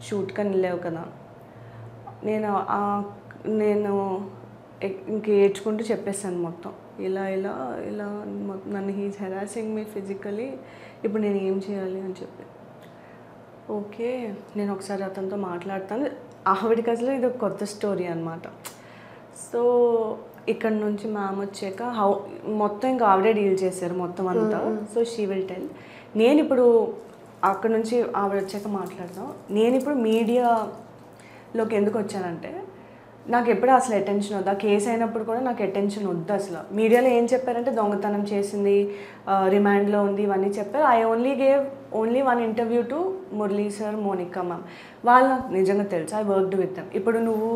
షూట్కని వెళ్ళావు కదా. నేను ఇంక ఏడ్చుకుంటూ చెప్పేస్తాను మొత్తం, ఇలా ఇలా ఇలా నన్ను హీజ్ హెరాసింగ్ మీ ఫిజికలీ, ఇప్పుడు నేను ఏం చేయాలి అని చెప్పి. ఓకే నేను ఒకసారి అతనితో మాట్లాడతాను. ఆవిడికి అసలు ఇది ఒక కొత్త స్టోరీ అనమాట. సో ఇక్కడ నుంచి మ్యామ్ వచ్చాక మొత్తం ఇంకా ఆవిడే డీల్ చేశారు మొత్తం అంతా. So she will tell. నేను ఇప్పుడు అక్కడ నుంచి ఆవిడ వచ్చాక మాట్లాడతాం. నేను ఇప్పుడు మీడియాలోకి ఎందుకు వచ్చానంటే, నాకు ఎప్పుడు అసలు అటెన్షన్ వద్దు. ఆ కేసు అయినప్పుడు కూడా నాకు అటెన్షన్ వద్దు అసలు. మీడియాలో ఏం చెప్పారంటే దొంగతనం చేసింది, రిమాండ్లో ఉంది, ఇవన్నీ చెప్పారు. I gave only 1 interview to Murali sir, Monica ma'am. వాళ్ళు నాకు నిజంగా తెలుసు, ఐ వర్క్డ్ విత్ దెమ్. ఇప్పుడు నువ్వు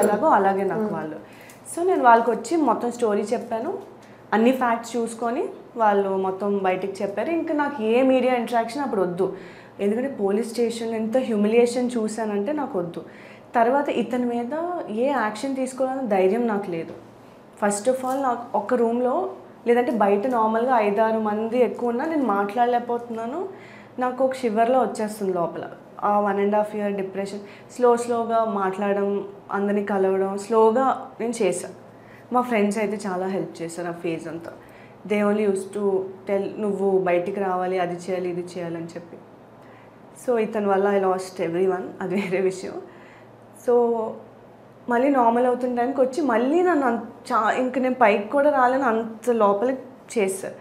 ఎలాగో అలాగే నాకు వాళ్ళు. సో నేను వాళ్ళకి వచ్చి మొత్తం స్టోరీ చెప్పాను, అన్ని ఫ్యాక్ట్స్ చూసుకొని వాళ్ళు మొత్తం బయటికి చెప్పారు. ఇంకా నాకు ఏ మీడియా ఇంటరాక్షన్ అప్పుడు వద్దు, ఎందుకంటే పోలీస్ స్టేషన్ ఎంత హ్యూమిలియేషన్ చూశానంటే నాకు వద్దు. తర్వాత ఇతని మీద ఏ యాక్షన్ తీసుకోవాలని ధైర్యం నాకు లేదు. ఫస్ట్ ఆఫ్ ఆల్ నాకు ఒక రూమ్లో లేదంటే బయట నార్మల్గా 5-6 మంది ఎక్కువ ఉన్నా నేను మాట్లాడలేకపోతున్నాను. నాకు ఒక షివర్లో వచ్చేస్తుంది లోపల. ఆ 1.5 year డిప్రెషన్, స్లోగా మాట్లాడడం, అందరినీ కలవడం స్లోగా నేను చేశాను. మా ఫ్రెండ్స్ అయితే చాలా హెల్ప్ చేశారు ఆ ఫేజ్ అంతా. They only use to tell, నువ్వు బయటికి రావాలి, అది చేయాలి, ఇది చేయాలని చెప్పి. సో ఇతని వల్ల ఐ లాస్ట్ ఎవ్రీవన్, అది వేరే విషయం. సో మళ్ళీ నార్మల్ అవుతున్న టైంకి వచ్చి మళ్ళీ నన్ను ఇంక నేను పైకి కూడా రాలేను అంత లోపలికి చేశారు.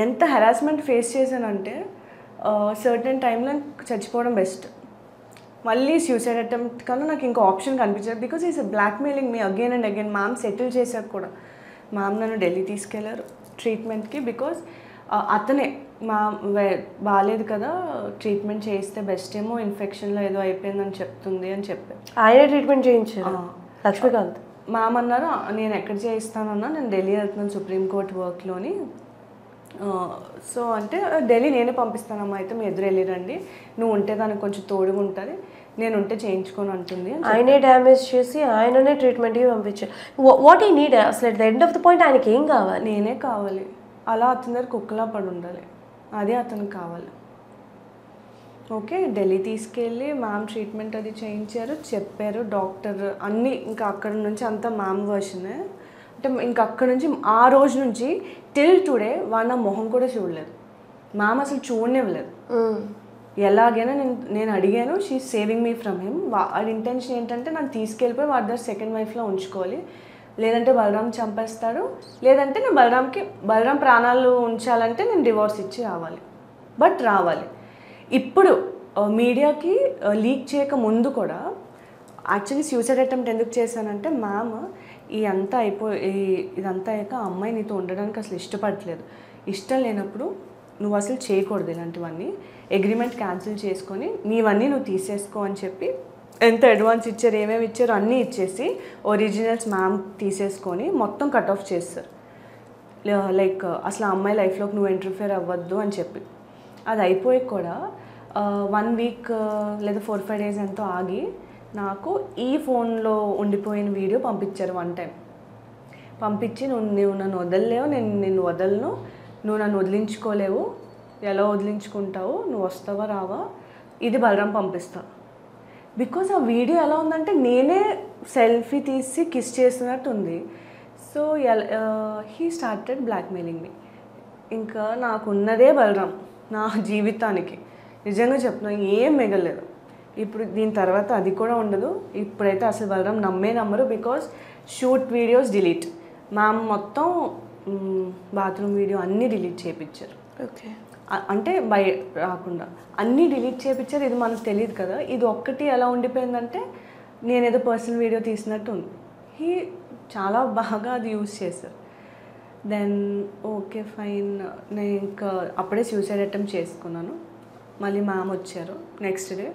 ఎంత హెరాస్మెంట్ ఫేస్ చేశానంటే సర్టెన్ టైంలో చచ్చిపోవడం బెస్ట్. మళ్ళీ సూసైడ్ అటెంప్ట్ కన్నా నాకు ఇంకో ఆప్షన్ కనిపించదు. Because is blackmailing me again and again. Ma'am settle చేశాక కూడా మ్యామ్ నన్ను ఢిల్లీ తీసుకెళ్లారు ట్రీట్మెంట్కి. బికాజ్ అతనే బాగాలేదు కదా, ట్రీట్మెంట్ చేయిస్తే బెస్ట్ ఏమో, ఇన్ఫెక్షన్లో ఏదో అయిపోయిందని చెప్తుంది అని చెప్పారు. ఆయన ట్రీట్మెంట్ చేయించారు లక్ష్మీకాంత్. మ్యామ్ అన్నారు నేను ఎక్కడ చేయిస్తానన్నా, నేను ఢిల్లీ వెళ్తున్నాను సుప్రీంకోర్టు వర్క్లోని. సో అంటే ఢిల్లీ నేనే పంపిస్తానమ్మా, అయితే మీ ఎదురు వెళ్ళిరండి, నువ్వు ఉంటే దానికి కొంచెం తోడుగా ఉంటుంది, నేను ఉంటే చేయించుకొని అంటుంది. ఆయనే డ్యామేజ్ చేసి ఆయననే ట్రీట్మెంట్కి పంపించారు. వాట్ ఈ నీడ్ అసలు at the end of the point ఆయనకి ఏం కావాలి? నేనే కావాలి, అలా అతని దగ్గర కుక్కలా పడి ఉండాలి, అదే అతనికి కావాలి. ఓకే, ఢిల్లీ తీసుకెళ్ళి మ్యామ్ ట్రీట్మెంట్ అది చేయించారు, చెప్పారు డాక్టర్ అన్నీ. ఇంకా అక్కడ నుంచి అంతా మ్యామ్ వర్షనే. అంటే ఇంకా అక్కడ నుంచి ఆ రోజు నుంచి టిల్ టుడే వాడు నా మొహం కూడా చూడలేదు, మ్యామ్ అసలు చూడనివ్వలేదు. ఎలాగైనా నేను అడిగాను, she saving me from him. వాడి ఇంటెన్షన్ ఏంటంటే నన్ను తీసుకెళ్ళిపోయి వాడి దగ్గర సెకండ్ వైఫ్లో ఉంచుకోవాలి, లేదంటే బలరాం చంపేస్తాడు, లేదంటే నేను బలరాం ప్రాణాలు ఉంచాలంటే నేను డివోర్స్ ఇచ్చి రావాలి. బట్ రావాలి. ఇప్పుడు మీడియాకి లీక్ చేయక ముందు కూడా యాక్చువల్లీ సూసైడ్ అటెంప్ట్ ఎందుకు చేశానంటే, మ్యామ్ ఇదంతా అయ్యాక ఆ అమ్మాయి నీతో ఉండడానికి అసలు ఇష్టపడట్లేదు, ఇష్టం లేనప్పుడు నువ్వు అసలు చేయకూడదు ఇలాంటివన్నీ, అగ్రిమెంట్ క్యాన్సిల్ చేసుకొని నీవన్నీ నువ్వు తీసేసుకో అని చెప్పి ఎంత అడ్వాన్స్ ఇచ్చారు, ఏమేమి ఇచ్చారు అన్నీ ఇచ్చేసి ఒరిజినల్స్ మ్యామ్ తీసేసుకొని మొత్తం కట్ ఆఫ్ చేస్తారు. లైక్ అసలు ఆ అమ్మాయి లైఫ్లోకి నువ్వు ఇంటర్ఫియర్ అవ్వద్దు అని చెప్పి. అది అయిపోయి కూడా 1 వీక్ లేదా 4-5 డేస్ ఎంతో ఆగి నాకు ఈ ఫోన్లో ఉండిపోయిన వీడియో పంపించారు 1 టైం. పంపించి నువ్వు నన్ను వదలలేవు, నిన్ను వదలను, నువ్వు నన్ను వదిలించుకోలేవు, ఎలా వదిలించుకుంటావు, నువ్వు వస్తావా రావా, ఇది బలరాం పంపిస్తా. బికాజ్ ఆ వీడియో ఎలా ఉందంటే నేనే సెల్ఫీ తీసి కిస్ చేసినట్టు ఉంది. సో హీ స్టార్టెడ్ బ్లాక్మెయిలింగ్ మీ. ఇంకా నాకున్నదే బలరాం నా జీవితానికి, నిజంగా చెప్తున్నా ఏం మిగలేదు. ఇప్పుడు దీని తర్వాత అది కూడా ఉండదు. ఇప్పుడైతే అసలు బలరాం నమ్మరు. Because shoot videos delete, ma'am మొత్తం బాత్రూమ్ వీడియో అన్నీ డిలీట్ చేయించారు. ఓకే, అంటే రాకుండా అన్నీ డిలీట్ చేయించారు. ఇది మనకు తెలియదు కదా, ఇది ఒక్కటి ఎలా ఉండిపోయిందంటే నేనేదో పర్సనల్ వీడియో తీసినట్టు ఉంది. చాలా బాగా అది యూజ్ చేశారు. దెన్ ఓకే ఫైన్, నేను ఇంకా అప్పుడే సూసైడ్ అటెంప్ట్ చేసుకున్నాను. మళ్ళీ మ్యామ్ వచ్చారు నెక్స్ట్ డే,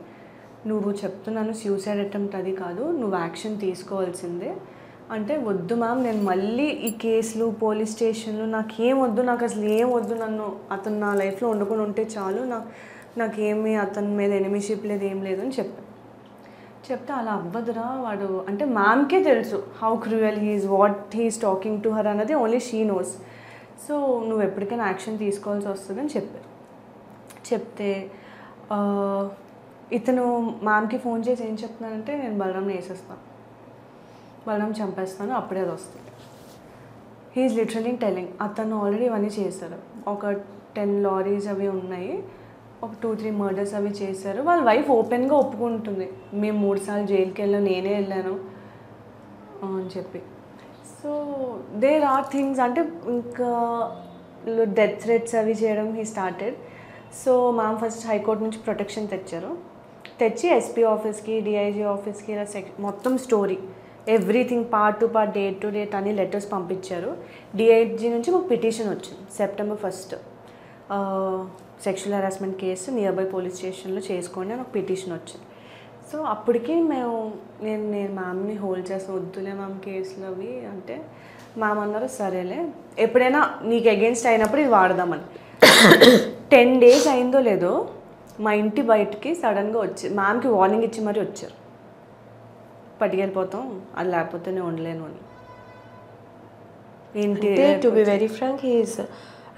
నువ్వు చెప్తున్నాను సూసైడ్ అటెంప్ట్ అది కాదు, నువ్వు యాక్షన్ తీసుకోవాల్సిందే అంటే, వద్దు మ్యామ్, నేను మళ్ళీ ఈ కేసులు పోలీస్ స్టేషన్లు నాకేం వద్దు, నాకు అసలు ఏం వద్దు, అతను నా లైఫ్లో వండుకొని ఉంటే చాలు, నాకేమీ అతని మీద ఎనిమిషిప్ లేదు, ఏం లేదు అని చెప్తే అలా అవ్వదురా వాడు అంటే, మ్యామ్కే తెలుసు how cruel he's, what he's talking to her అన్నది ఓన్లీ షీ నోస్. సో నువ్వు ఎప్పటికైనా యాక్షన్ తీసుకోవాల్సి వస్తుందని చెప్పారు. చెప్తే ఇతను మ్యామ్కి ఫోన్ చేసి ఏం చెప్తున్నానంటే, నేను బలరాంని వేసేస్తాను, బలరాం చంపేస్తాను, అప్పుడే అది వస్తుంది. He's literally telling. అతను ఆల్రెడీ ఇవన్నీ చేశారు, ఒక 10 లారీస్ అవి ఉన్నాయి, ఒక 2-3 మర్డర్స్ అవి చేశారు. వాళ్ళ వైఫ్ ఓపెన్గా ఒప్పుకుంటుంది, మేము 3 సార్లు జైలుకి వెళ్ళాను, నేనే వెళ్ళాను అని చెప్పి. సో దేర్ ఆర్ థింగ్స్ అంటే ఇంకా డెత్ థ్రెట్స్ అవి చేయడం he started. So ma'am first high court నుంచి ప్రొటెక్షన్ తెచ్చి ఎస్పీ ఆఫీస్కి, డిఐజీ ఆఫీస్కి ఇలా మొత్తం story everything part to part, date to date అన్ని లెటర్స్ పంపించారు. డిఐజీ నుంచి ఒక పిటిషన్ వచ్చింది September 1st, sexual harassment case near by police స్టేషన్లో చేసుకోండి అని ఒక పిటిషన్ వచ్చింది. సో అప్పటికి నేను మ్యామ్ని హోల్డ్ చేసి వద్దులే మ్యామ్ కేసులు అవి అంటే, మ్యామ్ అన్నారు సరేలే ఎప్పుడైనా నీకు అగెన్స్ట్ అయినప్పుడు ఇది వాడదామని. 10 days అయిందో లేదో మా ఇంటి బయటికి సడన్గా వచ్చి మ్యామ్కి వార్నింగ్ ఇచ్చి మరీ వచ్చారు, పట్టుకెళ్ళిపోతాం, అది లేకపోతే నేను ఉండలేను అని. ఏంటి to be very frank he's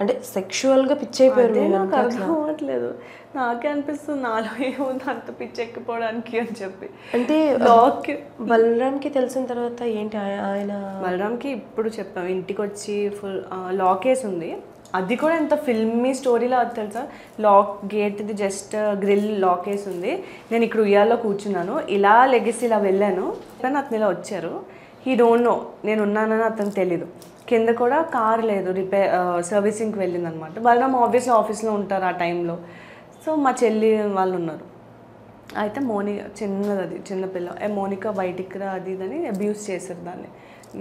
అంటే సెక్షువల్గా పిచ్చి అయిపోయారు. నాకు అర్థం అవ్వట్లేదు, నాకే అనిపిస్తుంది నాలో ఏముంది అంత పిచ్చి ఎక్కిపోవడానికి అని చెప్పి. అంటే బలరాంకి తెలిసిన తర్వాత ఏంటి ఆయన బలరాంకి ఇప్పుడు చెప్పాం, ఇంటికి వచ్చి ఫుల్ లాక్ వేసి ఉంది, అది కూడా ఎంత ఫిల్మీ స్టోరీలో అది తెలుసా, లాక్ గేట్ది జస్ట్ గ్రిల్ లాక్ వేసి ఉంది, నేను ఇక్కడ ఉయ్యాల్లో కూర్చున్నాను, ఇలా లెగేసి ఇలా వెళ్ళాను కానీ అతను ఇలా వచ్చారు, హీ డోంట్ నో నేను ఉన్నానని అతనికి తెలీదు. కింద కూడా కార్ లేదు, సర్వీసింగ్కి వెళ్ళింది అనమాట. బలరాం ఆబ్వియస్లీ ఆఫీస్లో ఉంటారు ఆ టైంలో. సో మా చెల్లి వాళ్ళు ఉన్నారు, అయితే చిన్నపిల్ల మోనికా బయటికి రా అది ఇదని అబ్యూస్ చేశారు దాన్ని,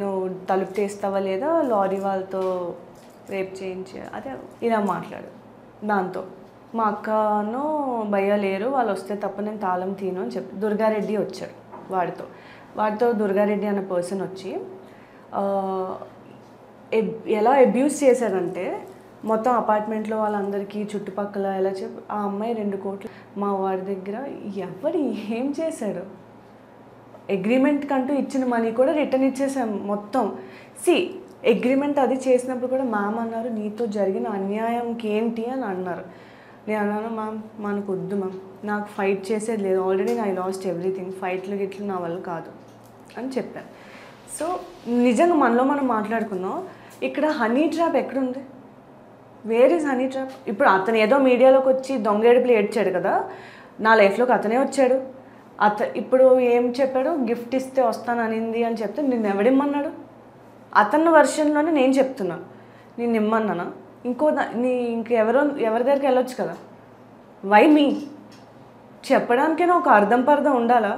నువ్వు తలుపు తీస్తావా లేదా లారీ వాళ్ళతో రేప్ చేయించి అదే ఇలా మాట్లాడు. దాంతో మా అక్కను భయ్య లేరు, వాళ్ళు వస్తే తప్ప నేను తాళం తీను అని చెప్పి దుర్గారెడ్డి వచ్చాడు వాడితో దుర్గారెడ్డి అనే పర్సన్ వచ్చి ఎలా అబ్యూస్ చేశాడంటే మొత్తం అపార్ట్మెంట్లో వాళ్ళందరికీ చుట్టుపక్కల ఎలా చెప్పి ఆ అమ్మాయి 2 కోట్లు మా వాడి దగ్గర ఎవరు ఏం చేశాడు. అగ్రిమెంట్ కంటూ ఇచ్చిన మనీ కూడా రిటర్న్ ఇచ్చేసాం మొత్తం. అగ్రిమెంట్ అది చేసినప్పుడు కూడా మ్యామ్ అన్నారు నీతో జరిగిన అన్యాయంకి ఏంటి అని అన్నారు. నేను అన్నాను మ్యామ్ మనకు వద్దు మ్యామ్, నాకు ఫైట్ చేసేది లేదు, ఆల్రెడీ ఐ లాస్ట్ ఎవ్రీథింగ్, ఫైట్లు గిట్లు నా వల్ల కాదు అని చెప్పాను. సో నిజంగా మనలో మనం మాట్లాడుకుందాం. ఇక్కడ హనీ ట్రాప్ ఎక్కడుంది? Where is honey trap? ఇప్పుడు అతను ఏదో మీడియాలోకి వచ్చి దొంగేడుపులు ఏడ్చాడు కదా, నా లైఫ్లోకి అతనే వచ్చాడు. ఇప్పుడు ఏం చెప్పాడు, గిఫ్ట్ ఇస్తే వస్తాను అనింది అని చెప్తే నిన్ను ఎవడిమ్మన్నాడు? అతని వర్షన్లోనే నేను చెప్తున్నాను, నేను ఇమ్మన్నానా? ఎవరి దగ్గరికి వెళ్ళొచ్చు కదా, వై మీ? చెప్పడానికైనా ఒక అర్థం పర్థం ఉండాలా?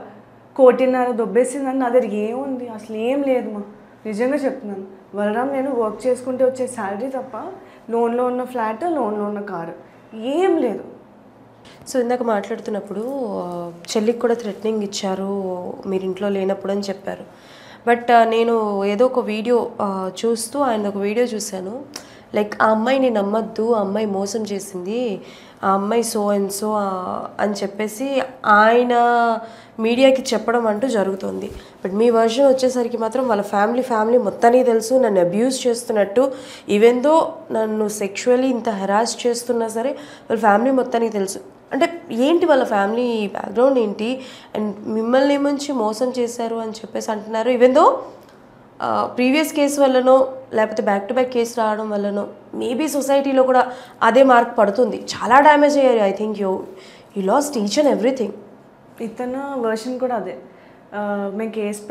1.5 దొబ్బేసిందని నా దగ్గర ఏముంది? అసలు ఏం లేదు మా, నిజంగా చెప్తున్నాను. బలరాం నేను వర్క్ చేసుకుంటే వచ్చే శాలరీ తప్ప లోన్లో ఉన్న ఫ్లాట్, లోన్లో ఉన్న కారు ఏం లేదు. సో ఇందాక మాట్లాడుతున్నప్పుడు చెల్లికి కూడా థ్రెటనింగ్ ఇచ్చారు మీరు ఇంట్లో లేనప్పుడు అని చెప్పారు. బట్ నేను ఏదో ఒక వీడియో చూస్తూ ఆయన ఒక వీడియో చూశాను. లైక్ ఆ అమ్మాయిని నమ్మద్దు, ఆ అమ్మాయి మోసం చేసింది, ఆ అమ్మాయి సో అండ్ సో అని చెప్పేసి ఆయన మీడియాకి చెప్పడం అంటూ జరుగుతుంది. బట్ మీ వర్షన్ వచ్చేసరికి మాత్రం వాళ్ళ ఫ్యామిలీ మొత్తానికి తెలుసు నన్ను అబ్యూస్ చేస్తున్నట్టు. ఈవెన్ దో నన్ను సెక్షువల్లీ ఇంత హెరాస్ చేస్తున్నా సరే వాళ్ళ ఫ్యామిలీ మొత్తానికి తెలుసు. అంటే ఏంటి వాళ్ళ ఫ్యామిలీ బ్యాక్గ్రౌండ్ ఏంటి, అండ్ మిమ్మల్ని ఏమంచి మోసం చేశారు అని చెప్పేసి అంటున్నారు. ఈవెన్ దో ప్రీవియస్ కేసు వల్లనో లేకపోతే బ్యాక్ టు బ్యాక్ కేసు రావడం వల్లనో మేబీ సొసైటీలో కూడా అదే మార్క్ పడుతుంది. చాలా డ్యామేజ్ అయ్యారు. I think you last each and everything. ఇతను వర్షన్ కూడా అదే, మేము కేసు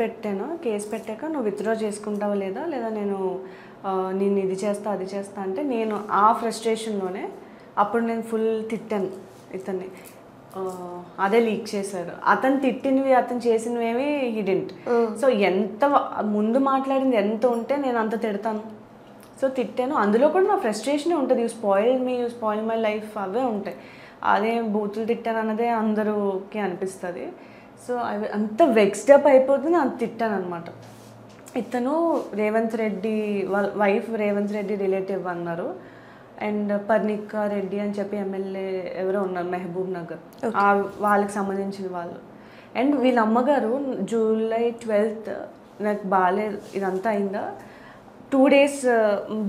పెట్టాక నువ్వు విత్డ్రా చేసుకుంటావా లేదా నేను ఇది చేస్తా అది చేస్తా అంటే నేను ఆ ఫ్రస్ట్రేషన్లోనే అప్పుడు నేను ఫుల్ తిట్టాను ఇతన్ని. అదే లీక్ చేశారు. అతను తిట్టినవి అతను చేసినవేవి హిడెంట్. సో ఎంత ముందు మాట్లాడింది ఎంత ఉంటే నేను అంత తిడతాను. సో తిట్టాను, అందులో కూడా నా ఫ్రస్ట్రేషనే ఉంటుంది. యూ స్పాయిల్ మై లైఫ్ అవే ఉంటాయి. అదే బూతులు తిట్టాను అన్నదే అందరికి అనిపిస్తుంది. సో అవి అంత వెక్స్డప్ అయిపోతుంది, అంత తిట్టాను అనమాట. ఇతను రేవంత్ రెడ్డి వాళ్ళ వైఫ్ రేవంత్ రెడ్డి రిలేటివ్ అన్నారు. అండ్ పర్ణికా రెడ్డి అని చెప్పి ఎమ్మెల్యే ఎవరో ఉన్నారు మహబూబ్ నగర్, వాళ్ళకి సంబంధించిన వాళ్ళు. అండ్ వీళ్ళ అమ్మగారు July 12th నాకు బాగాలేదు ఇదంతా అయిందా, 2 days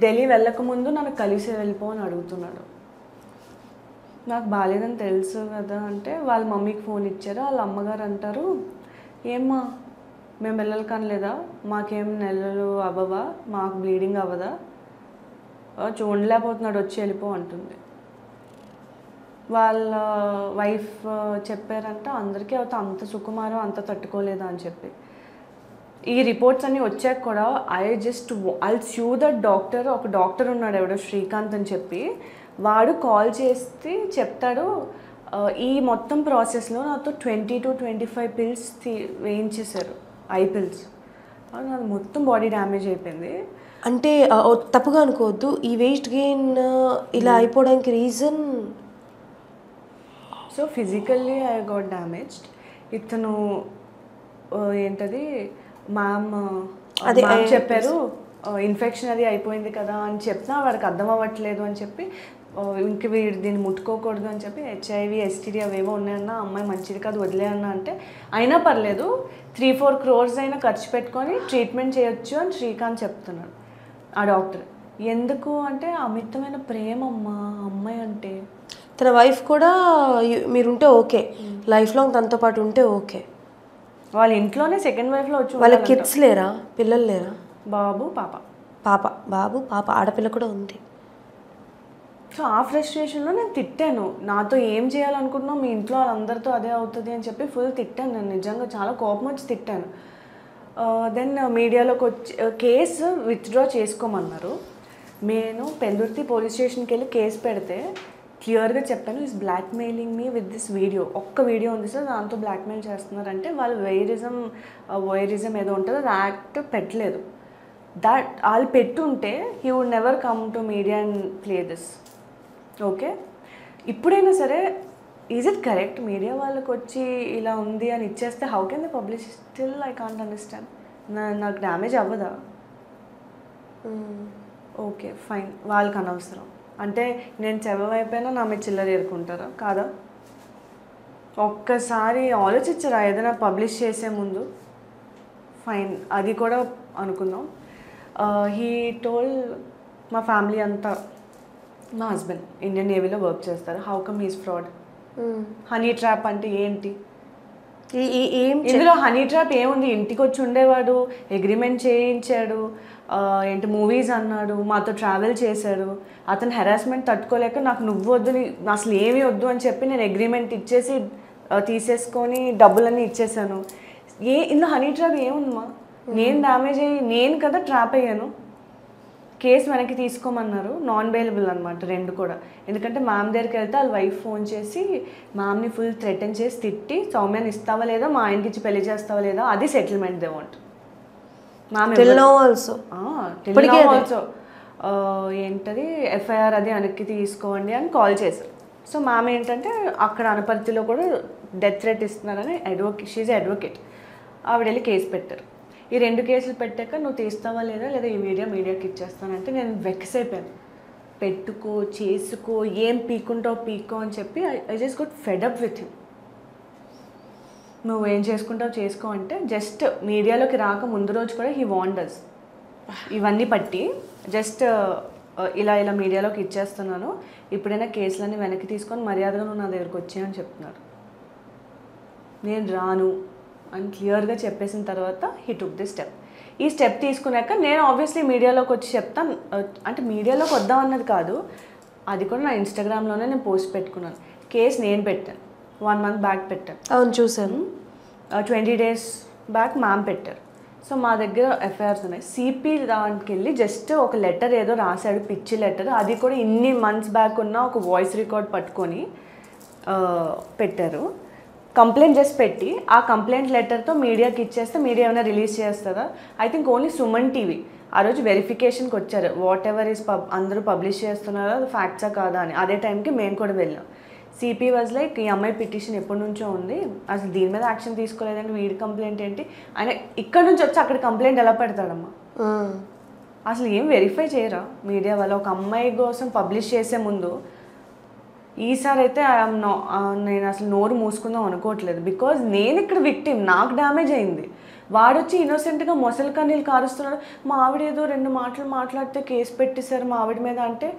ఢిల్లీ వెళ్ళకముందు నన్ను కలిసి వెళ్ళిపో అని అడుగుతున్నాడు. నాకు బాగాలేదని తెలుసు కదా అంటే వాళ్ళ మమ్మీకి ఫోన్ ఇచ్చారు. వాళ్ళ అమ్మగారు అంటారు ఏమ్మా మేము వెళ్ళాలి కనలేదా, మాకేం నెలలు అవ్వవా, మాకు బ్లీడింగ్ అవ్వదా, చూడలేకపోతున్నాడు వచ్చి వెళ్ళిపో అంటుంది. వాళ్ళ వైఫ్ చెప్పారంట అందరికీ అంత సుకుమారం అంత తట్టుకోలేదా అని చెప్పి. ఈ రిపోర్ట్స్ అన్నీ వచ్చాక కూడా ఐ స్యూ దట్ డాక్టర్. ఒక డాక్టర్ ఉన్నాడు ఎవడో శ్రీకాంత్ అని చెప్పి, వాడు కాల్ చేసి చెప్తాడు ఈ మొత్తం ప్రాసెస్లో నాతో 20 to 25 pills వేయించేశారు, ఐ పిల్స్. నాది మొత్తం బాడీ డ్యామేజ్ అయిపోయింది. అంటే తప్పుగా అనుకోవద్దు, ఈ వెయిట్ గెయిన్ ఇలా అయిపోవడానికి reason so physically I got damaged. ఇతను ఏంటది మ్యామ్ అదే చెప్పారు ఇన్ఫెక్షన్ అది అయిపోయింది కదా అని చెప్పినా వాడికి అర్థం అవ్వట్లేదు అని చెప్పి ఇంక వీడు దీన్ని ముట్టుకోకూడదు అని చెప్పి HIV STD అవేవో ఉన్నాయన్నా, అమ్మాయి మంచిది కాదు వదిలే అన్న అంటే అయినా పర్లేదు 3-4 crores అయినా ఖర్చు పెట్టుకొని ట్రీట్మెంట్ చేయొచ్చు అని శ్రీకాంత్ చెప్తున్నాడు ఆ డాక్టర్. ఎందుకు అంటే అమితమైన ప్రేమ అమ్మా అమ్మాయి అంటే. తన వైఫ్ కూడా మీరుంటే ఓకే, లైఫ్ లాంగ్ తనతో పాటు ఉంటే ఓకే. వాళ్ళ ఇంట్లోనే సెకండ్ వైఫ్లో వచ్చి వాళ్ళ కిడ్స్ లేరా, పిల్లలు లేరా? బాబు పాప ఆడపిల్ల కూడా ఉంది. సో ఆ ఫ్రస్ట్రేషన్లో నేను తిట్టాను, నాతో ఏం చేయాలనుకుంటున్నావు మీ ఇంట్లో వాళ్ళందరితో అదే అవుతుంది అని చెప్పి ఫుల్ తిట్టాను. నేను నిజంగా చాలా కోపం వచ్చి తిట్టాను. దెన్ మీడియాలోకి వచ్చి కేసు విత్డ్రా చేసుకోమన్నారు. నేను పెందుర్తి పోలీస్ స్టేషన్కి వెళ్ళి కేసు పెడితే క్లియర్గా చెప్పాను is blackmailing me with this video. ఒక్క వీడియో ఉంది సార్, దాంతో బ్లాక్మెయిల్ చేస్తున్నారంటే వాళ్ళు వైరిజం ఏదో ఉంటుందో అది యాక్ట్ పెట్టలేదు. దట్ వాళ్ళు పెట్టుంటే he would never come to media and play this. Okay, ఇప్పుడైనా సరే ఈజ్ ఇట్ కరెక్ట్ మీడియా వాళ్ళకి వచ్చి ఇలా ఉంది అని ఇచ్చేస్తే how can they publish? Still I can't understand. నాకు డ్యామేజ్ అవ్వదా? ఓకే ఫైన్, వాళ్ళకి అనవసరం అంటే నేను చెవైపోయినా నా మీద చిల్లర ఏరుకుంటారా? కాదా? ఒక్కసారి ఆలోచించరా ఏదైనా పబ్లిష్ చేసే ముందు? ఫైన్, అది కూడా అనుకుందాం. హీ టోల్ మా ఫ్యామిలీ అంతా, మా హస్బెండ్ ఇండియన్ నేవీలో వర్క్ చేస్తారు, how come he's fraud? Honey trap అంటే ఏంటి? ఇందులో హనీ ట్రాప్ ఏముంది? ఇంటికి వచ్చి ఉండేవాడు, అగ్రిమెంట్ చేయించాడు, ఏంటి మూవీస్ అన్నాడు, మాతో ట్రావెల్ చేశాడు. అతను హెరాస్మెంట్ తట్టుకోలేక నాకు నువ్వు వద్దు, అసలు ఏమీ వద్దు అని చెప్పి నేను అగ్రిమెంట్ ఇచ్చేసి తీసేసుకొని డబ్బులన్నీ ఇచ్చేసాను. ఇందులో హనీ ట్రాప్ ఏముందమ్మా? నేను డ్యామేజ్ అయ్యి నేను కదా ట్రాప్ అయ్యాను. కేసు వెనక్కి తీసుకోమన్నారు, నాన్ బెయిలబుల్ అనమాట రెండు కూడా. ఎందుకంటే మ్యామ్ దగ్గరికి వెళ్తే వాళ్ళ వైఫ్ ఫోన్ చేసి మ్యామ్ని ఫుల్ థ్రెటన్ చేసి తిట్టి, సౌమ్యాన్ని ఇస్తావా లేదా, మా ఆయనకి ఇచ్చి పెళ్లి చేస్తావా లేదా, అది settlement they want. Ma'am also ఏంటది ఎఫ్ఐఆర్ అది వెనక్కి తీసుకోండి అని కాల్ చేశారు. సో మ్యామ్ ఏంటంటే అక్కడ అనపర్తిలో కూడా డెత్ థ్రెట్ ఇస్తున్నారని షీజ్ అడ్వకేట్, ఆవిడ వెళ్ళి కేసు పెట్టారు. ఈ 2 కేసులు పెట్టాక నువ్వు తీస్తావా లేదా, లేదా ఈ మీడియాకి ఇచ్చేస్తానంటే నేను వెక్స్ అయిపోయాను. పెట్టుకో, చేసుకో, ఏం పీక్కుంటావు పీక్కో అని చెప్పి I just got fed up with him. నువ్వు ఏం చేసుకుంటావు చేసుకో అంటే, జస్ట్ మీడియాలోకి రాక ముందు రోజు కూడా హీ వాండర్స్ ఇవన్నీ పట్టి జస్ట్ ఇలా ఇలా మీడియాలోకి ఇచ్చేస్తున్నాను, ఇప్పుడైనా కేసులన్నీ వెనక్కి తీసుకొని మర్యాదగా నువ్వు నా దగ్గరకు వచ్చాయని చెప్తున్నారు. నేను రాను అని క్లియర్గా చెప్పేసిన తర్వాత హీ టుక్ ది స్టెప్. ఈ స్టెప్ తీసుకున్నాక నేను ఆబ్వియస్లీ మీడియాలోకి వచ్చి చెప్తాను, అంటే మీడియాలోకి వద్దాం అన్నది కాదు, అది కూడా నా ఇన్స్టాగ్రామ్లోనే నేను పోస్ట్ పెట్టుకున్నాను. కేసు నేను పెట్టాను, 1 month బ్యాక్ పెట్టాను. అవును చూసాను. 20 days బ్యాక్ మ్యామ్ పెట్టారు. సో మా దగ్గర ఎఫ్ఐఆర్స్ ఉన్నాయి. సిపి దానికి వెళ్ళి జస్ట్ ఒక లెటర్ ఏదో రాశాడు, పిచ్చి లెటర్, అది కూడా ఇన్ని మంత్స్ బ్యాక్ ఉన్న ఒక వాయిస్ రికార్డ్ పట్టుకొని పెట్టారు. కంప్లైంట్ చేసి పెట్టి ఆ కంప్లైంట్ లెటర్తో మీడియాకి ఇచ్చేస్తే మీడియా ఏమైనా రిలీజ్ చేస్తుందా? I think only Suman TV ఆ రోజు వెరిఫికేషన్కి వచ్చారు, వాట్ ఎవర్ ఈస్ అందరూ పబ్లిష్ చేస్తున్నారో అది ఫ్యాక్ట్సా కాదా అని. అదే టైంకి మేము కూడా వెళ్ళాం. సిపి వాజ్ లైక్, ఈ అమ్మాయి పిటిషన్ ఎప్పటి నుంచో ఉంది, అసలు దీని మీద యాక్షన్ తీసుకోలేదంటే వీడి కంప్లైంట్ ఏంటి, ఆయన ఇక్కడ నుంచి వచ్చి అక్కడ కంప్లైంట్ ఎలా పెడతాడమ్మా? అసలు ఏం వెరిఫై చేయరా మీడియా వాళ్ళు? ఒక అమ్మాయి కోసం పబ్లిష్ చేసే ముందు ఈసారి అయితే నేను అసలు నోరు మూసుకుందాం అనుకోవట్లేదు. బికాజ్ నేను ఇక్కడ విక్టిమ్, నాకు డ్యామేజ్ అయింది. వాడొచ్చి ఇన్నోసెంట్గా మొసలి కన్నీళ్ళు కారుస్తున్నాడు. మా ఆవిడ ఏదో 2 మాటలు మాట్లాడితే కేసు పెట్టేశారు మా ఆవిడ మీద అంటే,